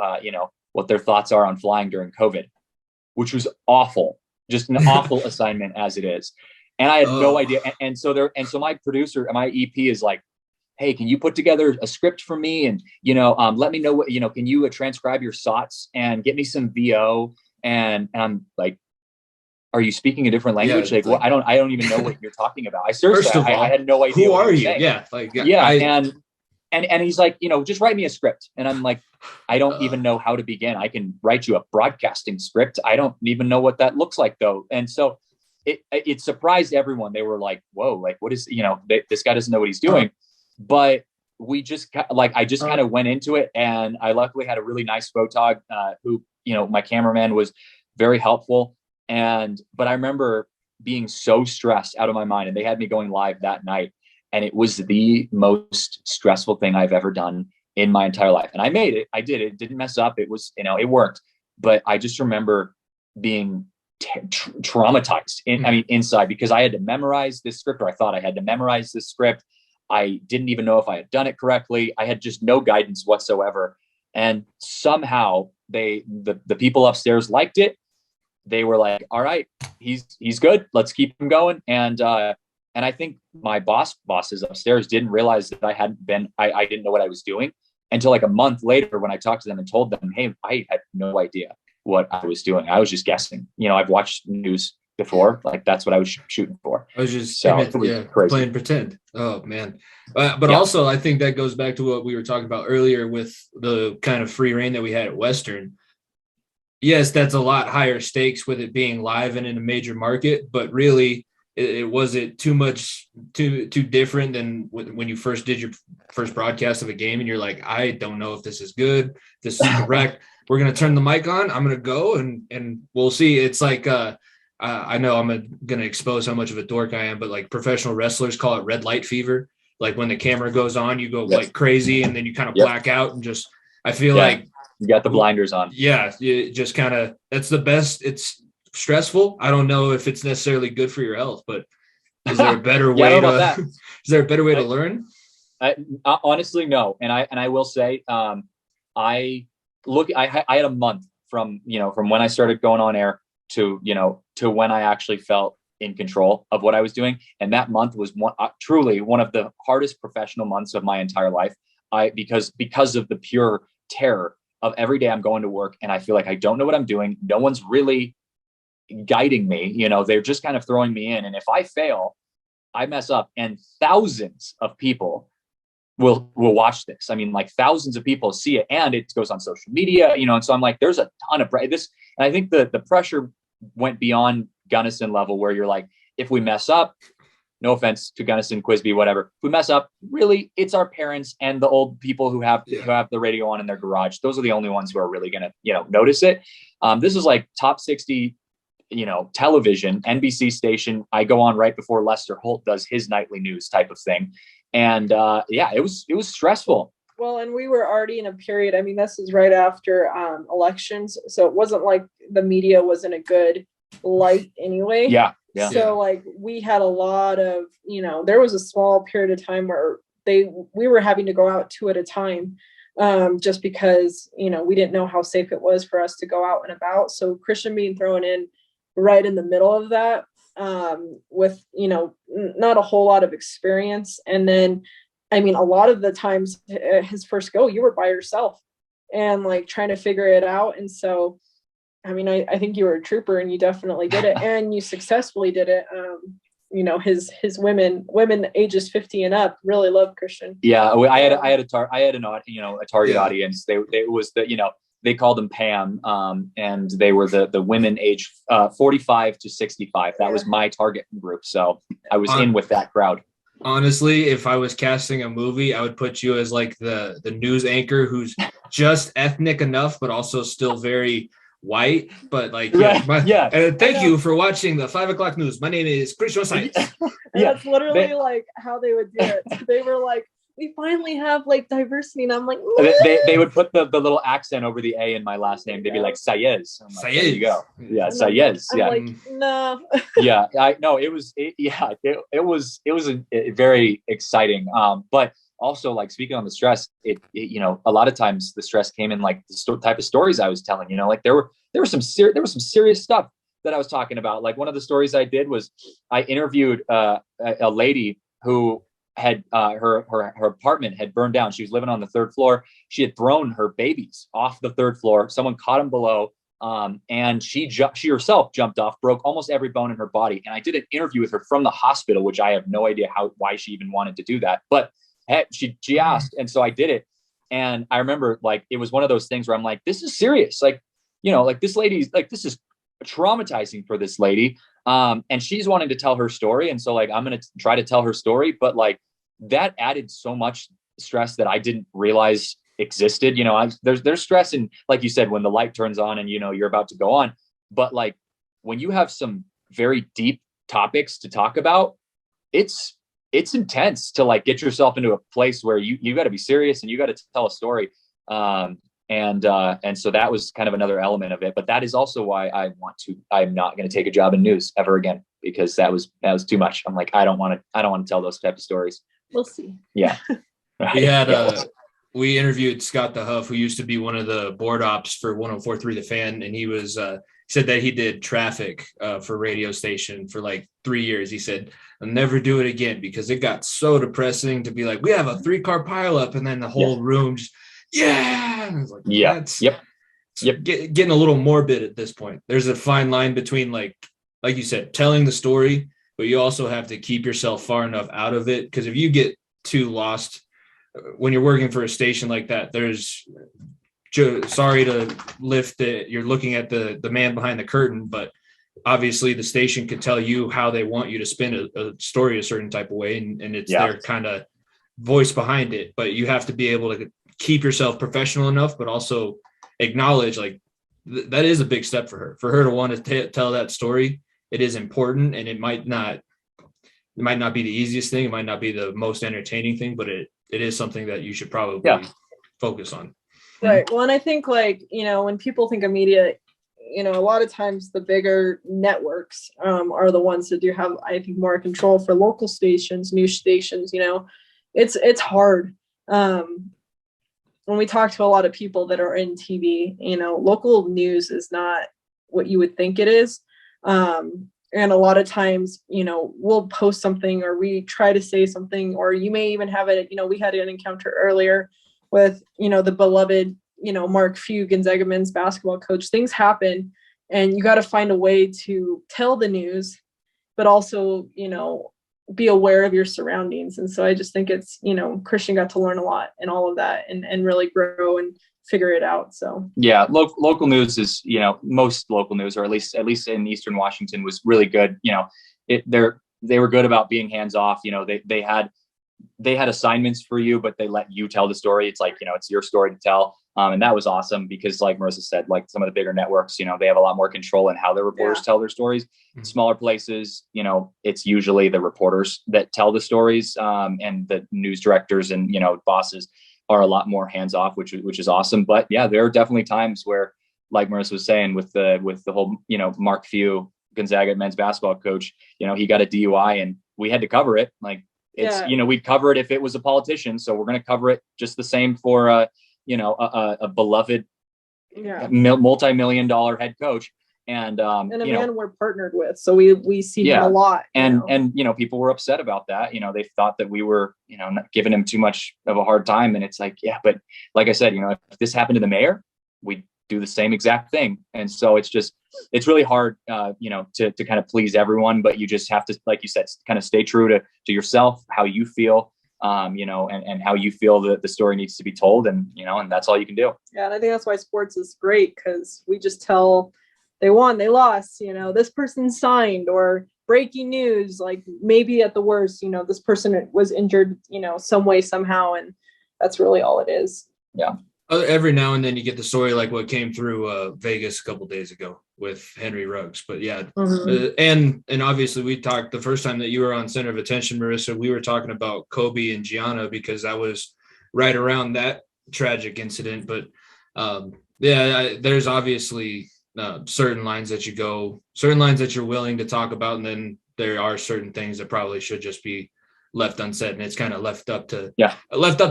what their thoughts are on flying during COVID, which was awful, just an awful assignment as it is. And I had no idea. And so my producer, my EP is like, hey, can you put together a script for me? And, let me know what, can you transcribe your thoughts and get me some VO? And I'm like, are you speaking a different language? Yeah, well, I don't even know what you're talking about. I seriously, I had no idea. Who are you? Saying. Yeah. And he's like, just write me a script. And I'm like, I don't even know how to begin. I can write you a broadcasting script. I don't even know what that looks like though. And so it surprised everyone. They were like, whoa, like, what is, this guy doesn't know what he's doing. But we just I just kind of went into it. And I luckily had a really nice photog who, my cameraman was very helpful. But I remember being so stressed out of my mind, and they had me going live that night. And it was the most stressful thing I've ever done in my entire life. And I made it. I did it. Didn't mess up. It was, it worked. But I just remember being traumatized inside, because I had to memorize this script, or I thought I had to memorize this script. I didn't even know if I had done it correctly. I had just no guidance whatsoever. And somehow the people upstairs liked it. They were like, all right, he's good. Let's keep him going. And I think my bosses upstairs didn't realize that I didn't know what I was doing until like a month later, when I talked to them and told them, hey, I had no idea what I was doing. I was just guessing. I've watched news before. Like, that's what I was shooting for. I was just crazy. Playing pretend. Oh man. But also I think that goes back to what we were talking about earlier with the kind of free reign that we had at Western. Yes, that's a lot higher stakes with it being live and in a major market, but really it wasn't too different than when you first did your first broadcast of a game and you're like, I don't know if this is good, this is correct. We're going to turn the mic on. I'm going to go and we'll see. It's like, I know I'm going to expose how much of a dork I am, but like professional wrestlers call it red light fever. Like when the camera goes on, you go like crazy and then you kind of black out and just, I feel like you got the blinders on. Yeah. You just kind of, that's the best. It's stressful. I don't know if it's necessarily good for your health, but is there a better way is there a better way to learn? Honestly, no. And I will say, I had a month from when I started going on air to when I actually felt in control of what I was doing. And that month was truly one of the hardest professional months of my entire life. Because of the pure terror of every day I'm going to work and I feel like I don't know what I'm doing. No one's really guiding me. They're just kind of throwing me in. And if I fail, I mess up, and thousands of people will watch this. I mean, like thousands of people see it, and it goes on social media, and so I'm like, there's a ton of this. And I think the pressure went beyond Gunnison level, where you're like, if we mess up, no offense to Gunnison, Quizby, whatever, if we mess up, really, it's our parents and the old people who have the radio on in their garage. Those are the only ones who are really going to, notice it. This is like top 60, television, NBC station. I go on right before Lester Holt does his nightly news type of thing. And it was stressful. Well, and we were already in a period. I mean, this is right after elections. So it wasn't like the media was in a good light anyway. Yeah. So like we had a lot of, there was a small period of time where we were having to go out 2 at a time, just because, we didn't know how safe it was for us to go out and about. So Christian being thrown in right in the middle of that, with, not a whole lot of experience. And then, I mean, a lot of the times his first go, you were by yourself and like trying to figure it out. And so, I mean, I think you were a trooper and you definitely did it, and you successfully did it. His women ages 50 and up really love Christian. Yeah. I had a target audience. It was the, they called them Pam, and they were the women age 45 to 65. That was my target group. So I was in with that crowd. Honestly, if I was casting a movie, I would put you as like the news anchor who's just ethnic enough, but also still very white. But like, thank you for watching the 5 o'clock news. My name is Christian and Saez. That's literally like how they would do it. They were like, we finally have like diversity, and I'm like, they would put the little accent over the A in my last name. They'd be like Saez. Like, there you go. Yeah, Saez. I'm like, no. Yeah, it was very exciting. But also, like, speaking on the stress, it a lot of times the stress came in like the type of stories I was telling. Like there was some serious stuff that I was talking about. Like one of the stories I did was I interviewed a lady who had her apartment had burned down. She was living on the 3rd floor. She had thrown her babies off the 3rd floor. Someone caught them below, and she herself jumped off, broke almost every bone in her body. And I did an interview with her from the hospital, which I have no idea why she even wanted to do that, but she asked, and so I did it. And I remember, like, it was one of those things where I'm like, this is serious. Like, like this lady's like, this is traumatizing for this lady. And she's wanting to tell her story. And so like, I'm going to try to tell her story, but like that added so much stress that I didn't realize existed. There's stress in, like you said, when the light turns on and, you're about to go on, but like when you have some very deep topics to talk about, it's intense to like get yourself into a place where you got to be serious and you got to tell a story. And so that was kind of another element of it, but that is also why I'm not going to take a job in news ever again, because that was too much. I'm like, I don't want to tell those type of stories. We'll see. Yeah. Right. We interviewed Scott the Huff, who used to be one of the board ops for 104.3 The Fan. And he was, said that he did traffic for radio station for like 3 years. He said, I'll never do it again because it got so depressing to be like, we have a 3-car pileup, and then the whole room just, and I was like, getting a little morbid at this point. There's a fine line between like you said, telling the story, but you also have to keep yourself far enough out of it. Because if you get too lost when you're working for a station like that, there's, sorry to lift it, you're looking at the man behind the curtain, but obviously the station could tell you how they want you to spin a story a certain type of way, and it's their kind of voice behind it. But you have to be able to keep yourself professional enough, but also acknowledge like that is a big step for her to want to tell that story. It is important, and it might not be the easiest thing. It might not be the most entertaining thing, but it is something that you should probably focus on. Right. Well, and I think like, when people think of media, a lot of times the bigger networks are the ones that do have, I think, more control. For local stations, news stations, it's hard. When we talk to a lot of people that are in TV, local news is not what you would think it is. And a lot of times, we'll post something or we try to say something, or you may even have it, we had an encounter earlier with, the beloved, Mark Few, Gonzaga men's basketball coach. Things happen and you got to find a way to tell the news, but also, be aware of your surroundings. And so I just think it's, Christian got to learn a lot in all of that and really grow and figure it out. So yeah, local news is, most local news, or at least in Eastern Washington, was really good. They were good about being hands off. They had assignments for you, but they let you tell the story. It's like, it's your story to tell. And that was awesome because, like Marissa said, like some of the bigger networks, they have a lot more control in how their reporters tell their stories. Mm-hmm. Smaller places, it's usually the reporters that tell the stories, and the news directors and, bosses are a lot more hands off, which is awesome. But yeah, there are definitely times where, like Marissa was saying, with the whole, Mark Few, Gonzaga men's basketball coach, he got a DUI and we had to cover it. Like it's, we'd cover it if it was a politician. So we're going to cover it just the same for, a beloved multi-million-dollar head coach. And a man we're partnered with. So we see him a lot. And people were upset about that. They thought that we were, not giving him too much of a hard time. And it's like, but like I said, if this happened to the mayor, we'd do the same exact thing. And so it's really hard, to kind of please everyone, but you just have to, like you said, kind of stay true to yourself, how you feel. and how you feel that the story needs to be told, and that's all you can do. Yeah, and I think that's why sports is great, because we just tell they won, they lost, this person signed, or breaking news, like maybe at the worst, this person was injured, some way, somehow, and that's really all it is. Yeah. Every now and then you get the story like what came through Vegas a couple days ago with Henry Ruggs. But yeah, and obviously we talked the first time that you were on Center of Attention, Marissa, we were talking about Kobe and Gianna, because that was right around that tragic incident. But there's obviously certain lines that you're willing to talk about, and then there are certain things that probably should just be left unsaid, and it's kind of left up to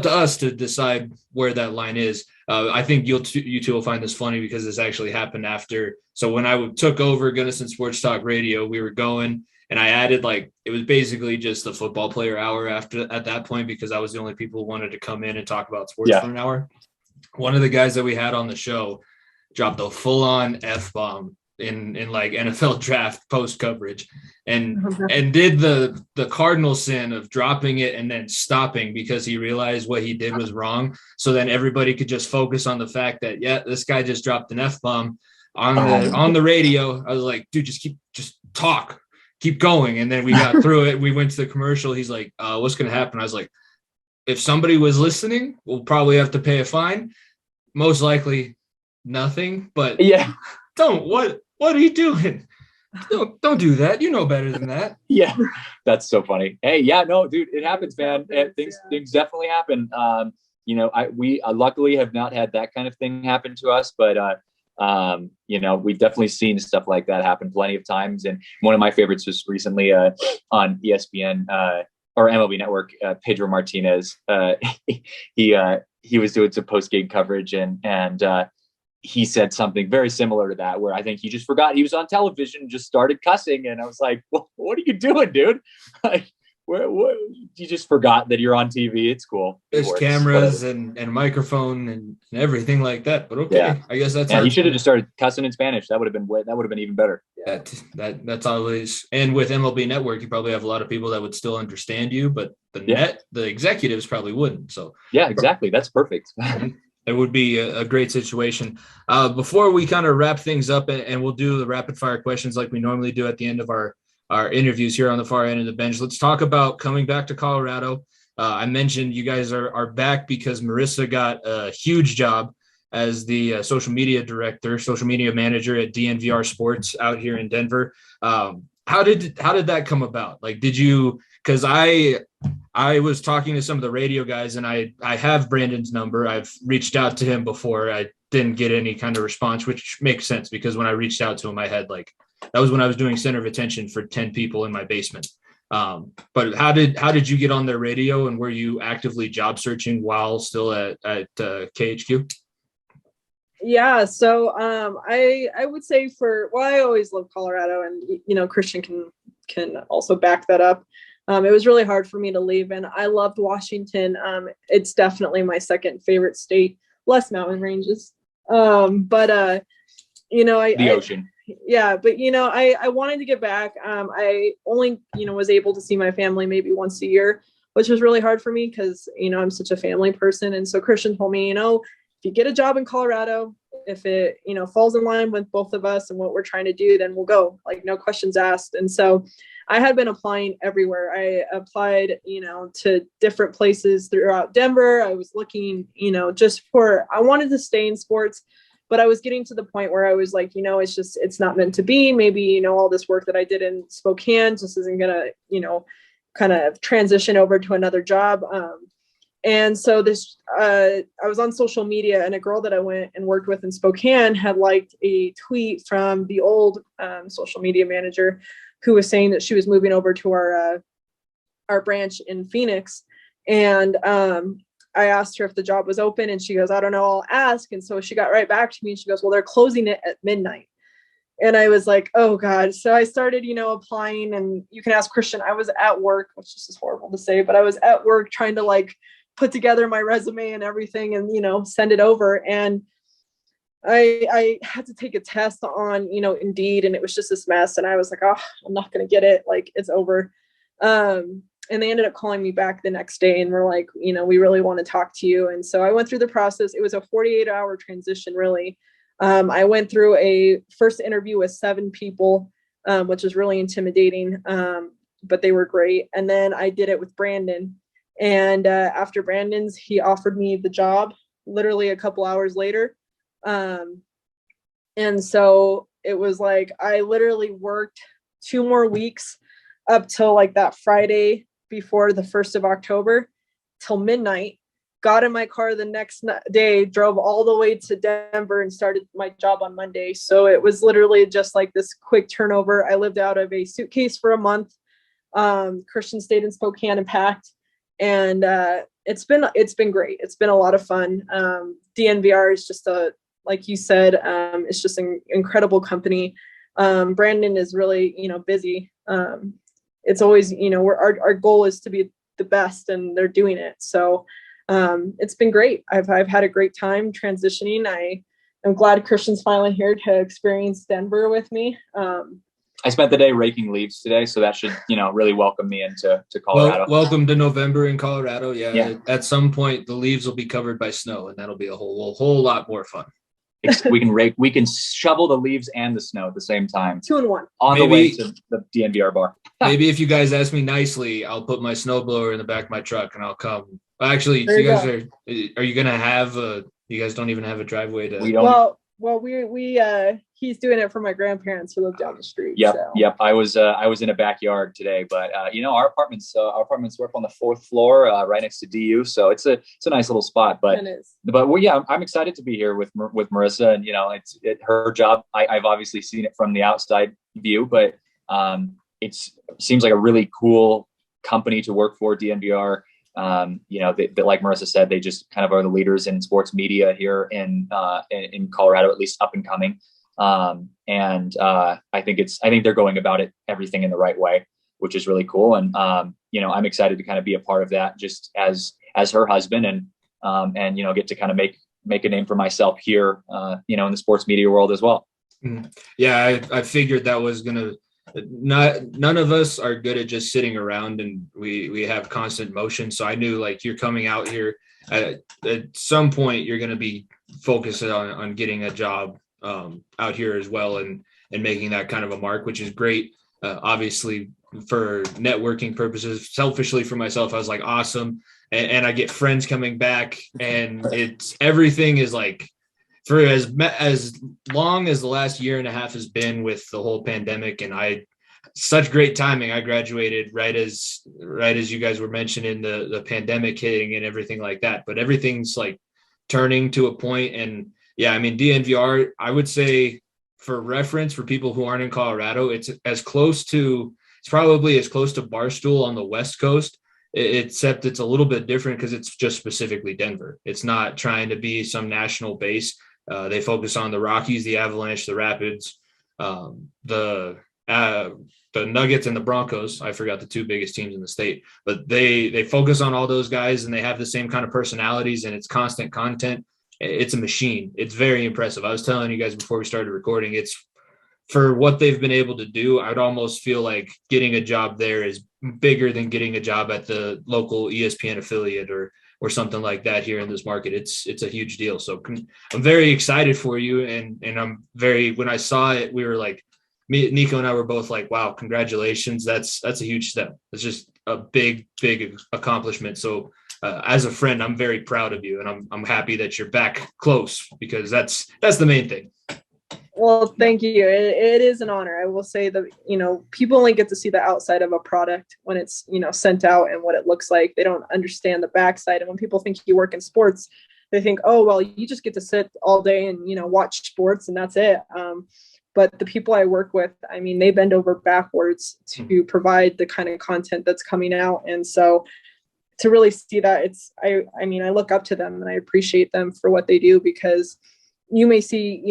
us to decide where that line is. I think you two will find this funny, because this actually happened after. So when I took over Gunnison Sports Talk Radio, we were going, and I added it was basically just the football player hour at that point, because I was the only people who wanted to come in and talk about sports for an hour. One of the guys that we had on the show dropped a full-on F-bomb in NFL draft post coverage, and did the cardinal sin of dropping it and then stopping, because he realized what he did was wrong. So then everybody could just focus on the fact that, this guy just dropped an F-bomb on the radio. I was like, dude, just talk, keep going. And then we got through it. We went to the commercial. He's like, what's going to happen? I was like, if somebody was listening, we'll probably have to pay a fine. Most likely nothing, but what are you doing? Don't do that. You know better than that. Yeah, that's so funny. Hey, no, dude, it happens, man. Things definitely happen. We luckily have not had that kind of thing happen to us, but we've definitely seen stuff like that happen plenty of times. And one of my favorites was recently on ESPN or MLB Network. Pedro Martinez, he was doing some post game coverage, and he said something very similar to that, where I think he just forgot he was on television and just started cussing. And I was like, what are you doing, dude? Like, you just forgot that you're on TV. It's cool. There's cameras and microphone and everything like that. But okay, I guess that's. Yeah, he should have just started cussing in Spanish. That would have been even better. That's always. And with MLB Network, you probably have a lot of people that would still understand you, but the executives probably wouldn't. So yeah, exactly. That's perfect. It would be a great situation. Before we kind of wrap things up, and we'll do the rapid fire questions like we normally do at the end of our interviews here on the far end of the bench. Let's talk about coming back to Colorado. I mentioned you guys are back because Marissa got a huge job as the social media manager at DMVR Sports out here in Denver. How did that come about? Like, did you, because I was talking to some of the radio guys, and I have Brandon's number. I've reached out to him before. I didn't get any kind of response, which makes sense, because when I reached out to him, I had that was when I was doing Center of Attention for 10 people in my basement. But how did you get on their radio, and were you actively job searching while still at KHQ? Yeah, so I would say I always love Colorado, and Christian can also back that up. It was really hard for me to leave, and I loved Washington. It's definitely my second favorite state, less mountain ranges. The ocean. Yeah, but I wanted to get back. I only was able to see my family maybe once a year, which was really hard for me because I'm such a family person. And so Christian told me, if you get a job in Colorado, if it falls in line with both of us and what we're trying to do, then we'll go, like, no questions asked. And so I had been applying everywhere. I applied to different places throughout Denver. I was looking I wanted to stay in sports, but I was getting to the point where I was like, it's not meant to be. Maybe, all this work that I did in Spokane just isn't going to, kind of transition over to another job. And so I was on social media, and a girl that I went and worked with in Spokane had liked a tweet from the old social media manager, who was saying that she was moving over to our branch in Phoenix. And I asked her if the job was open, and she goes, I don't know, I'll ask. And so she got right back to me, and she goes, well, they're closing it at midnight. And I was like, oh God. So I started, applying, and you can ask Christian, I was at work, which is horrible to say, but I was at work trying to put together my resume and everything and, send it over. And I had to take a test on, Indeed, and it was just this mess. And I was like, oh, I'm not going to get it. Like, it's over. and they ended up calling me back the next day and were like, we really want to talk to you. And so I went through the process. It was a 48-hour transition, really. I went through a first interview with 7 people, which was really intimidating, but they were great. And then I did it with Brandon. And after Brandon's, he offered me the job literally a couple hours later. And so it was like, I literally worked 2 more weeks up till like that Friday before the 1st of October till midnight, got in my car the next day, drove all the way to Denver and started my job on Monday. So it was literally just like this quick turnover. I lived out of a suitcase for a month. Christian stayed in Spokane and packed. And it's been great. It's been a lot of fun. DNVR is just like you said, it's just an incredible company. Brandon is really, busy. It's always, our goal is to be the best, and they're doing it. So it's been great. I've had a great time transitioning. I'm glad Christian's finally here to experience Denver with me. I spent the day raking leaves today, so that should, really welcome me into Colorado. Well, welcome to November in Colorado. Yeah. At some point, the leaves will be covered by snow, and that'll be a whole lot more fun. We can shovel the leaves and the snow at the same time. 2 in 1. On the way to the DMVR bar. Maybe if you guys ask me nicely, I'll put my snowblower in the back of my truck and I'll come. Actually, you guys are you gonna have you guys don't even have a driveway to? We don't. Well, we he's doing it for my grandparents who live down the street. Yep. I was in a backyard today, but our apartments were up on the 4th floor, right next to DU, so it's a nice little spot. But I'm excited to be here with Marissa, and it's her job. I've obviously seen it from the outside view, but it seems like a really cool company to work for, DNVR. They, like Marissa said, they just kind of are the leaders in sports media here in Colorado, at least up and coming. I think they're going about everything in the right way, which is really cool. And, I'm excited to kind of be a part of that just as her husband and get to kind of make a name for myself here, in the sports media world as well. Yeah. I figured that was none of us are good at just sitting around, and we have constant motion. So I knew, like, you're coming out here at some point, you're going to be focused on getting a job out here as well, and making that kind of a mark, which is great. Obviously for networking purposes, selfishly for myself, I was like, awesome. And I get friends coming back, and everything is like, for as long as the last year and a half has been with the whole pandemic, and such great timing. I graduated right as you guys were mentioning the pandemic hitting and everything like that. But everything's like turning to a point. And yeah, I mean, DNVR, I would say, for reference for people who aren't in Colorado, it's probably as close to Barstool on the West Coast, except it's a little bit different because it's just specifically Denver. It's not trying to be some national base. They focus on the Rockies, the Avalanche, the Rapids, the Nuggets, and the Broncos. I forgot the 2 biggest teams in the state, but they focus on all those guys, and they have the same kind of personalities, and it's constant content. It's a machine. It's very impressive. I was telling you guys before we started recording, it's for what they've been able to do. I'd almost feel like getting a job there is bigger than getting a job at the local ESPN affiliate or something like that here in this market. It's a huge deal. So I'm very excited for you. And when I saw it, we were like, Nico and I were both like, wow, congratulations. That's a huge step. It's just a big accomplishment. So as a friend, I'm very proud of you, and I'm happy that you're back close, because that's the main thing. Well, thank you. It is an honor. I will say that, people only get to see the outside of a product when it's, sent out and what it looks like. They don't understand the backside. And when people think you work in sports, they think, oh, well, you just get to sit all day and, watch sports and that's it. But the people I work with, I mean, they bend over backwards to provide the kind of content that's coming out. And so to really see that, I look up to them, and I appreciate them for what they do, because you may see,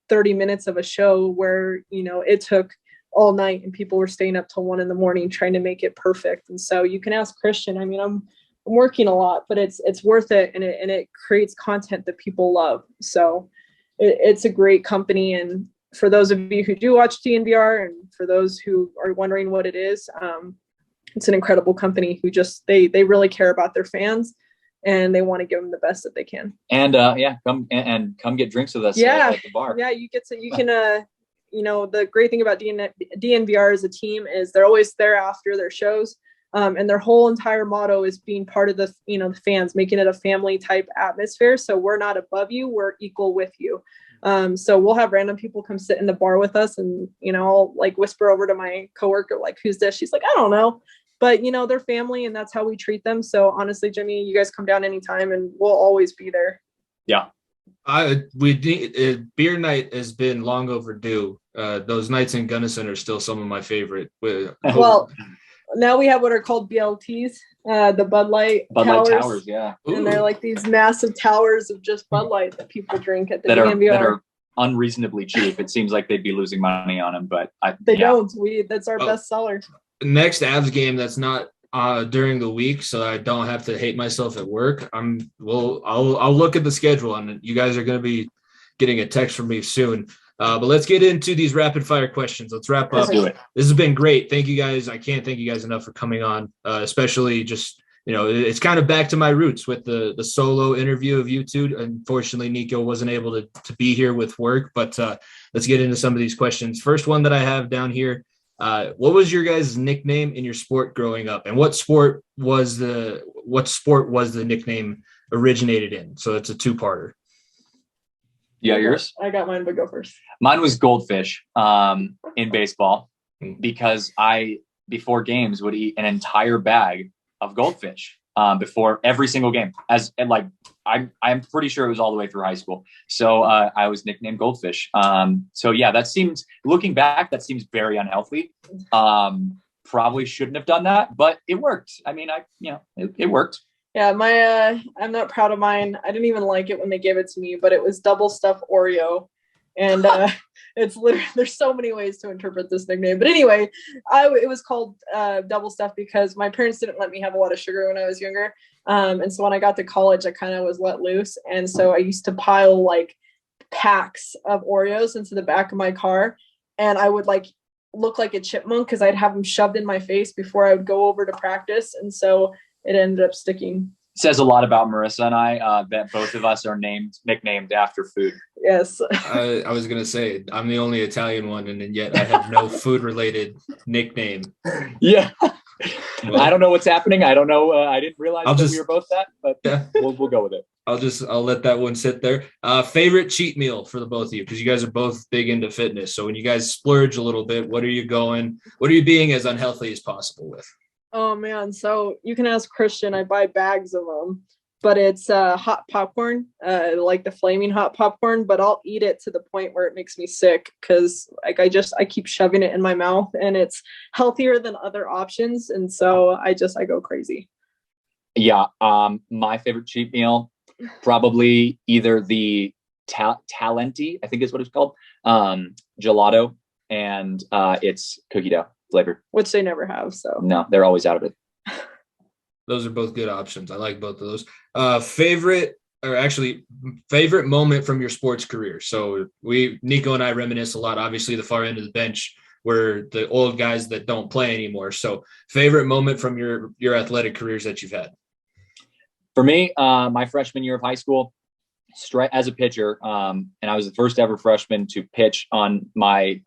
30 minutes of a show where, it took all night and people were staying up till 1 a.m. trying to make it perfect. And so you can ask Christian. I mean, I'm working a lot, but it's worth it. And it creates content that people love. So it's a great company. And for those of you who do watch DNVR, and for those who are wondering what it is, it's an incredible company who just, they really care about their fans and they want to give them the best that they can. And come get drinks with us at the bar. Yeah, you can, you know, the great thing about DNVR as a team is they're always there after their shows. And their whole entire motto is being part of the, you know, the fans, making it a family type atmosphere. So we're not above you, we're equal with you. So we'll have random people come sit in the bar with us and, you know, I'll like whisper over to my coworker, like, who's this? She's like, I don't know. But, you know, they're family and that's how we treat them. So honestly, Jimmy, you guys come down anytime and we'll always be there. Yeah. Beer night has been long overdue. Those nights in Gunnison are still some of my favorite. Well, now we have what are called BLTs, the Bud Light Towers, yeah. And they're like these massive towers of just Bud Light that people drink at the DMVR. That are unreasonably cheap. It seems like they'd be losing money on them, but they don't. That's our best seller. Next Avs game that's not during the week, so I don't have to hate myself at work. I'll look at the schedule, and you guys are going to be getting a text from me soon. But let's get into these rapid fire questions. Let's wrap up. Let's do it. This has been great. Thank you guys. I can't thank you guys enough for coming on, especially just, you know, it's kind of back to my roots with the solo interview of you two. Unfortunately, Nico wasn't able to be here with work, but let's get into some of these questions. First one that I have down here. What was your guys' nickname in your sport growing up, and what sport was the nickname originated in? So it's a two-parter. Yeah, yours? I got mine, but go first. Mine was Goldfish in baseball because I, before games, would eat an entire bag of Goldfish before every single game. I'm pretty sure it was all the way through high school. So I was nicknamed Goldfish. So yeah, looking back, that seems very unhealthy. Probably shouldn't have done that, but it worked. I mean, it worked. Yeah, I'm not proud of mine. I didn't even like it when they gave it to me, but it was double stuffed Oreo. And it's literally, there's so many ways to interpret this nickname. But anyway, it was called double stuffed because my parents didn't let me have a lot of sugar when I was younger. And so when I got to college, I kind of was let loose. And so I used to pile like packs of Oreos into the back of my car. And I would like look like a chipmunk because I'd have them shoved in my face before I would go over to practice. And so it ended up sticking. Says a lot about Marissa and I that both of us are nicknamed after food. Yes. I was going to say, I'm the only Italian one, and yet I have no food-related nickname. Yeah. Well, I don't know what's happening. I don't know. I didn't realize we were both that, but yeah. we'll go with it. I'll let that one sit there. Favorite cheat meal for the both of you, because you guys are both big into fitness. So when you guys splurge a little bit, what are you being as unhealthy as possible with? Oh man, so you can ask Christian. I buy bags of them, but it's hot popcorn, like the flaming hot popcorn. But I'll eat it to the point where it makes me sick because like I keep shoving it in my mouth, and it's healthier than other options, and so I go crazy. Yeah, my favorite cheat meal, probably either the Talenti, I think is what it's called, gelato, and it's cookie dough flavor, which they never have. So no, they're always out of it. Those are both good options. I like both of those. Favorite moment from your sports career. So Nico and I reminisce a lot. Obviously, the far end of the bench were the old guys that don't play anymore. So favorite moment from your athletic careers that you've had. For me, my freshman year of high school, as a pitcher, and I was the first ever freshman to pitch on my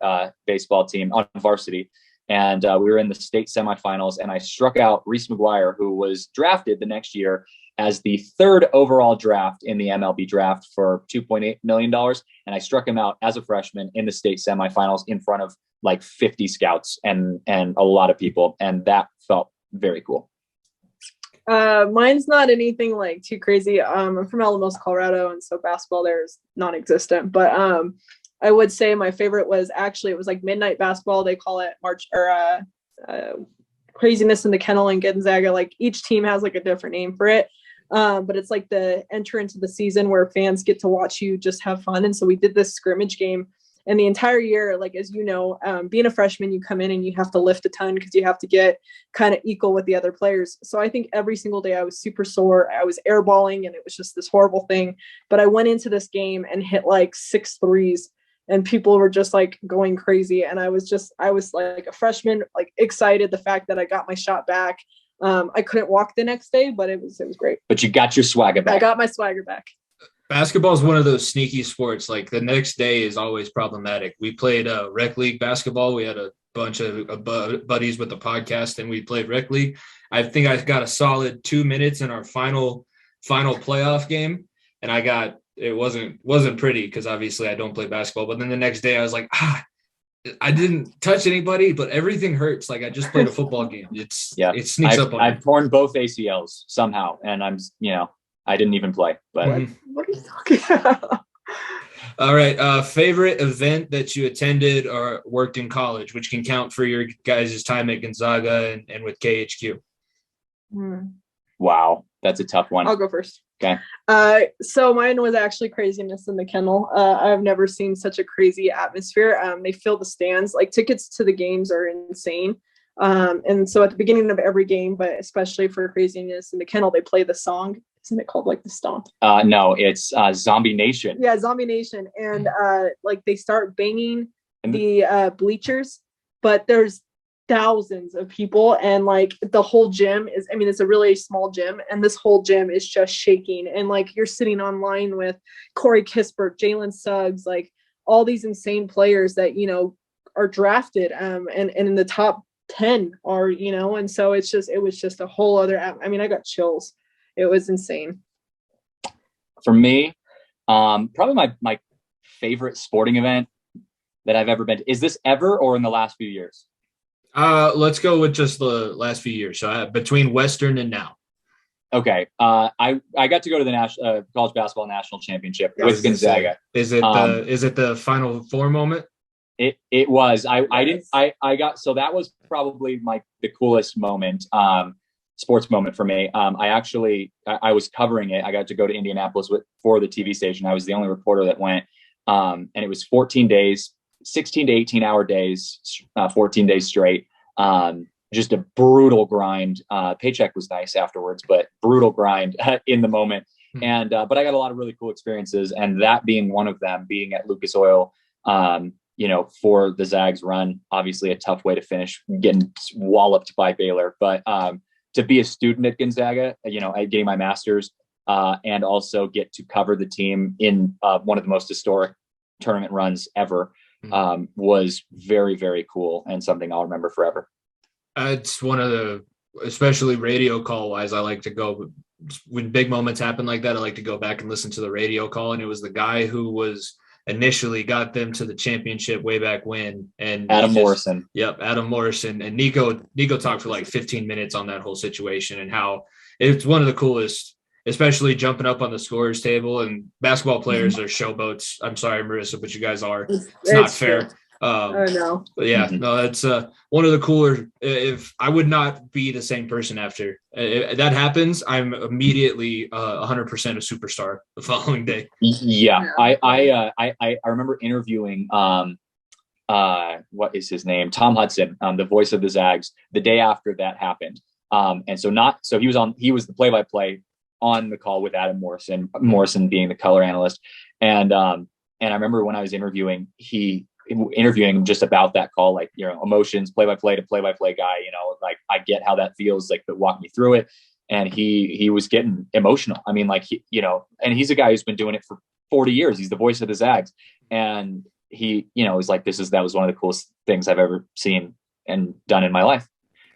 baseball team on varsity. And we were in the state semifinals, and I struck out Reese McGuire, who was drafted the next year as the third overall draft in the MLB draft for $2.8 million. And I struck him out as a freshman in the state semifinals in front of like 50 scouts and a lot of people. And that felt very cool. Mine's not anything like too crazy. I'm from Alamos, Colorado, and so basketball there is non-existent. But I would say my favorite was it was like midnight basketball. They call it Craziness in the Kennel in Gonzaga. Like each team has like a different name for it. But it's like the enter into the season where fans get to watch you just have fun. And so we did this scrimmage game, and the entire year, like, as you know, being a freshman, you come in and you have to lift a ton because you have to get kind of equal with the other players. So I think every single day I was super sore. I was airballing, and it was just this horrible thing. But I went into this game and hit like 6 threes. and people were just like going crazy. And I was like a freshman, like excited the fact that I got my shot back. I couldn't walk the next day, but it was great. But you got your swagger back. I got my swagger back. Basketball is one of those sneaky sports. Like the next day is always problematic. We played rec league basketball. We had a bunch of buddies with the podcast, and we played rec league. I think I got a solid 2 minutes in our final playoff game, and it wasn't pretty because obviously I don't play basketball. But then the next day I was like, I didn't touch anybody, but everything hurts. Like I just played a football game. It sneaks up on me. I've torn both ACLs somehow, and I didn't even play. But what are you talking about? All right. Favorite event that you attended or worked in college, which can count for your guys' time at Gonzaga and with KHQ. Wow, that's a tough one. I'll go first. Okay. So mine was actually Craziness in the Kennel. I've never seen such a crazy atmosphere. They fill the stands. Like tickets to the games are insane. And so at the beginning of every game, but especially for Craziness in the Kennel, they play the song. Isn't it called like the Stomp? No, it's Zombie Nation. Yeah, Zombie Nation. And like they start banging the bleachers, but there's thousands of people, and like the whole gym is, I mean, it's a really small gym, and this whole gym is just shaking. And like you're sitting online with Corey Kispert, Jalen Suggs, like all these insane players that, are drafted and in the top 10 are, and so it was just a whole other, I mean, I got chills. It was insane. For me, probably my favorite sporting event that I've ever been to. Is this ever or in the last few years? Let's go with just the last few years. So between Western and now. Okay. I got to go to the college basketball national championship with Gonzaga. Is it the Final Four moment? It was. So that was probably the coolest moment, sports moment for me. I was covering it. I got to go to Indianapolis for the TV station. I was the only reporter that went, and it was 14 days. 16 to 18 hour days, 14 days straight. Just a brutal grind. Paycheck was nice afterwards, but brutal grind in the moment. And, but I got a lot of really cool experiences, and that being one of them, being at Lucas Oil, for the Zags run, obviously a tough way to finish, getting walloped by Baylor, but to be a student at Gonzaga, getting my master's, and also get to cover the team in one of the most historic tournament runs ever. Was very, very cool and something I'll remember forever. It's one of the, especially radio call wise, I like to go when big moments happen like that. I like to go back and listen to the radio call. And it was the guy who was initially got them to the championship way back when. And Adam Morrison. Yep. Adam Morrison. And Nico talked for like 15 minutes on that whole situation and how it's one of the coolest, especially jumping up on the scorers table, and basketball players are showboats. I'm sorry, Marissa, but you guys are. It's not fair. I know. But yeah, no, that's one of the cooler. If I would not be the same person after that happens, I'm immediately 100% a superstar the following day. Yeah. I remember interviewing what is his name? Tom Hudson, the voice of the Zags, the day after that happened. And so he was the play-by-play on the call with Adam Morrison being the color analyst. And I remember when I was interviewing him just about that call, like, emotions, play-by-play to play-by-play guy, like I get how that feels, like, but walk me through it. And he was getting emotional. I mean, like, and he's a guy who's been doing it for 40 years. He's the voice of the Zags. And he, was like, that was one of the coolest things I've ever seen and done in my life.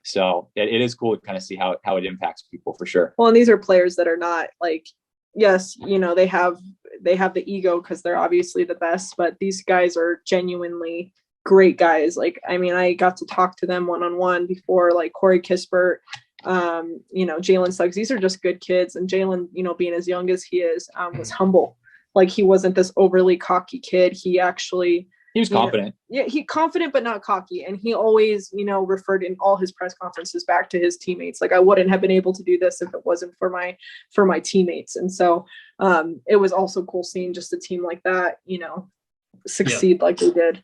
So it is cool to kind of see how it impacts people for sure. Well, and these are players that are not like, yes, they have the ego because they're obviously the best, but these guys are genuinely great guys. Like, I mean, I got to talk to them one-on-one before, like Corey Kispert, Jalen Suggs. These are just good kids. And Jalen, being as young as he is, was humble. Like, he wasn't this overly cocky kid. He was confident. He confident, but not cocky. And he always, referred in all his press conferences back to his teammates. Like, I wouldn't have been able to do this if it wasn't for my teammates. And so it was also cool seeing just a team like that, succeed like they did.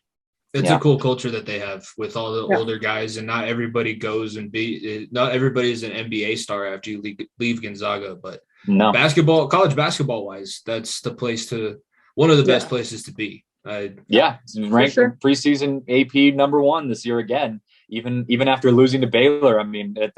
It's a cool culture that they have with all the older guys, and not everybody goes and not everybody is an NBA star after you leave Gonzaga, but no, college basketball wise, that's the place one of the best places to be. Yeah, ranked sure. preseason AP #1 this year again. Even after losing to Baylor, I mean, I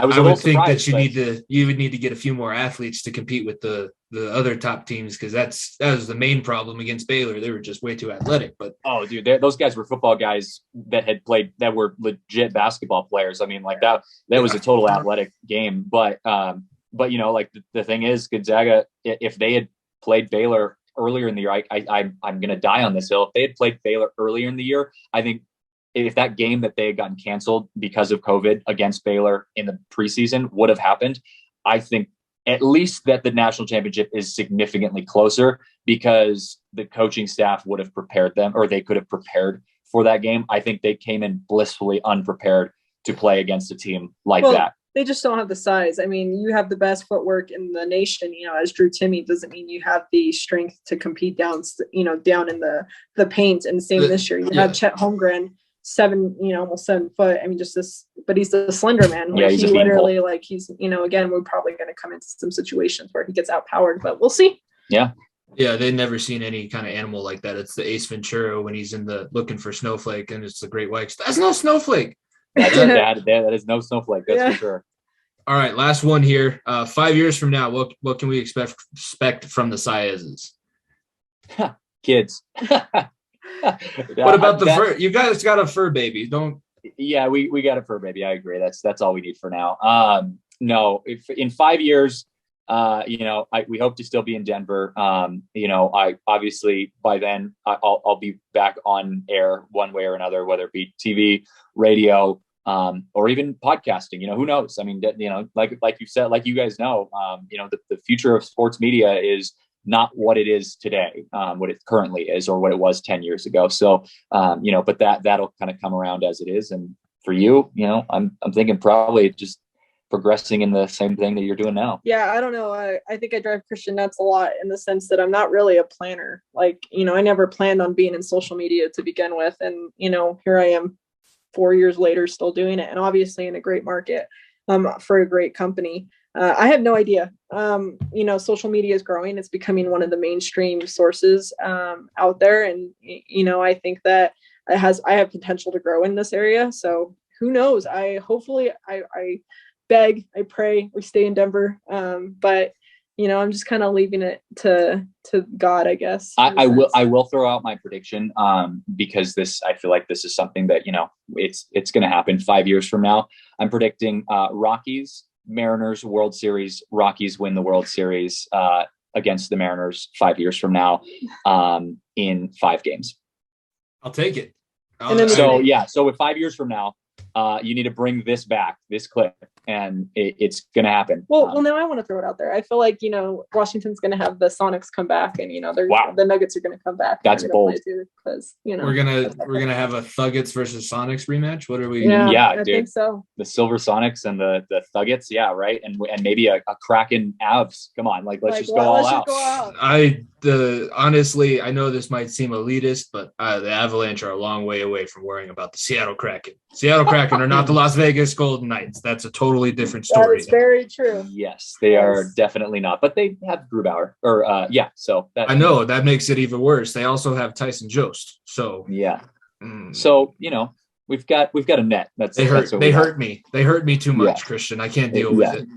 was a little would think that surprised, you would need to get a few more athletes to compete with the other top teams, because that was the main problem against Baylor. They were just way too athletic. But oh, dude, those guys were football guys that were legit basketball players. I mean, like that was a total athletic game. But you know, like the thing is, Gonzaga, if they had played Baylor earlier in the year, I'm gonna die on this hill. If they had played Baylor earlier in the year, I think if that game that they had gotten canceled because of COVID against Baylor in the preseason would have happened, I think at least that the national championship is significantly closer, because the coaching staff would have prepared them, or they could have prepared for that game. I think they came in blissfully unprepared to play against a team like that. They just don't have the size. I mean, you have the best footwork in the nation, you know, as Drew Timme. Doesn't mean you have the strength to compete down in the paint. And same this year, you have Chet Holmgren, almost 7 foot. I mean, just this, but he's the slender man. Yeah, he's literally again, we're probably going to come into some situations where he gets outpowered, but we'll see. Yeah. Yeah, they've never seen any kind of animal like that. It's the Ace Ventura when he's looking for Snowflake, and it's the Great White. That's no Snowflake. That is no Snowflake. That's for sure. All right, last one here. 5 years from now, what can we expect from the Saezes? Kids. What about the fur? You guys got a fur baby, don't? Yeah, we got a fur baby. I agree. That's all we need for now. No, if in 5 years, we hope to still be in Denver. I obviously by then I'll be back on air one way or another, whether it be TV, radio, or even podcasting. Who knows? I mean, like you said, like you guys know, the future of sports media is not what it is today, what it currently is, or what it was 10 years ago. So, but that'll kind of come around as it is. And for you, I'm thinking probably just progressing in the same thing that you're doing now. Yeah, I don't know. I think I drive Christian nuts a lot in the sense that I'm not really a planner. Like, I never planned on being in social media to begin with. And, here I am 4 years later, still doing it. And obviously in a great market, for a great company. I have no idea. Social media is growing. It's becoming one of the mainstream sources out there. And, I think that I have potential to grow in this area. So who knows? I beg, I pray we stay in Denver. But I'm just kind of leaving it to God, I guess. I will throw out my prediction, because I feel like this is something that, it's going to happen 5 years from now. I'm predicting Rockies, Mariners World Series. Rockies win the World Series against the Mariners 5 years from now, in 5 games. I'll take it. So with 5 years from now, you need to bring this back, this clip, and it's going to happen. Well, now I want to throw it out there. I feel like, Washington's going to have the Sonics come back, and, the Nuggets are going to come back. That's bold. Because, we're going to have a Thuggets versus Sonics rematch. What are we? Yeah, I dude. think so. The Silver Sonics and the Thuggets. Yeah. Right. And maybe a Kraken Avs. Come on. Let's just go all out. Honestly, I know this might seem elitist, but the Avalanche are a long way away from worrying about the Seattle Kraken. Seattle Kraken are not the Las Vegas Golden Knights. That's a totally different story. That is very true. Yes, they are definitely not. But they have Grubauer. So I know that makes it even worse. They also have Tyson Jost. So yeah. So we've got a net. They hurt me. They hurt me too much, Christian. I can't deal with it.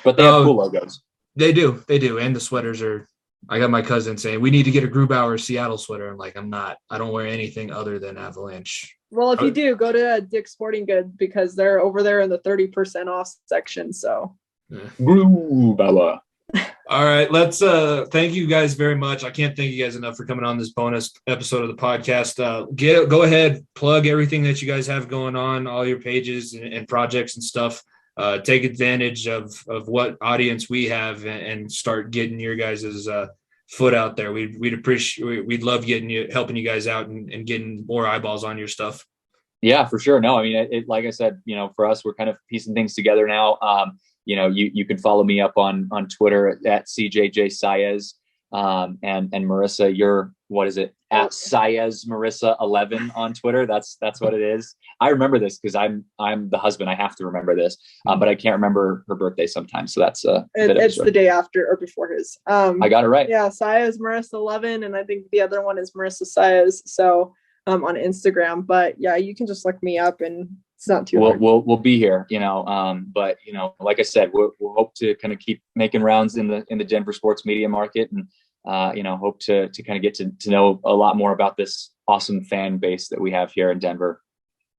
But they have cool logos. They do, and the sweaters are. I got my cousin saying we need to get a Grubauer Seattle sweater. I'm like, I'm not. I don't wear anything other than Avalanche. Well, if you do, go to Dick's Sporting Goods, because they're over there in the 30% off section. So, Grubauer. All right, let's thank you guys very much. I can't thank you guys enough for coming on this bonus episode of the podcast. Go ahead, plug everything that you guys have going on, all your pages and projects and stuff. Take advantage of what audience we have and start getting your guys' foot out there. We'd love helping you guys out and getting more eyeballs on your stuff. Yeah, for sure. No, I mean, like I said, for us, we're kind of piecing things together now. You can follow me up on Twitter at CJJ Saez. And Marissa, you're, what is it, at Saez Marissa 11 on Twitter. That's what it is. I remember this because I'm the husband. I have to remember this, but I can't remember her birthday sometimes. So that's it's the day after or before his. I got it right. Yeah, Saez Marissa 11, and I think the other one is Marissa Saez. So on Instagram, but yeah, you can just look me up, and it's not too hard. We'll be here, but like I said, we'll hope to kind of keep making rounds in the Denver sports media market, and hope to kind of get to know a lot more about this awesome fan base that we have here in Denver.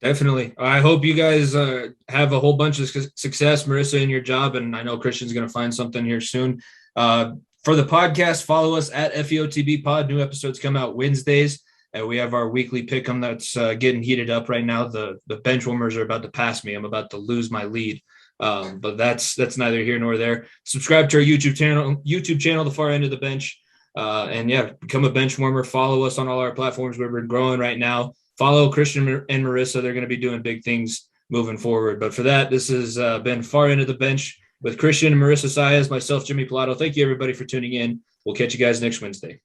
Definitely. I hope you guys have a whole bunch of success, Marissa, in your job, and I know Christian's going to find something here soon. For the podcast, follow us at FEOTB Pod. New episodes come out Wednesdays. And we have our weekly pick'em that's getting heated up right now. The bench warmers are about to pass me. I'm about to lose my lead. But that's neither here nor there. Subscribe to our YouTube channel, The Far End of the Bench. And yeah, become a bench warmer. Follow us on all our platforms where we're growing right now. Follow Christian and Marissa. They're going to be doing big things moving forward. But for that, this has been Far End of the Bench with Christian and Marissa Saez, myself, Jimmy Pilato. Thank you, everybody, for tuning in. We'll catch you guys next Wednesday.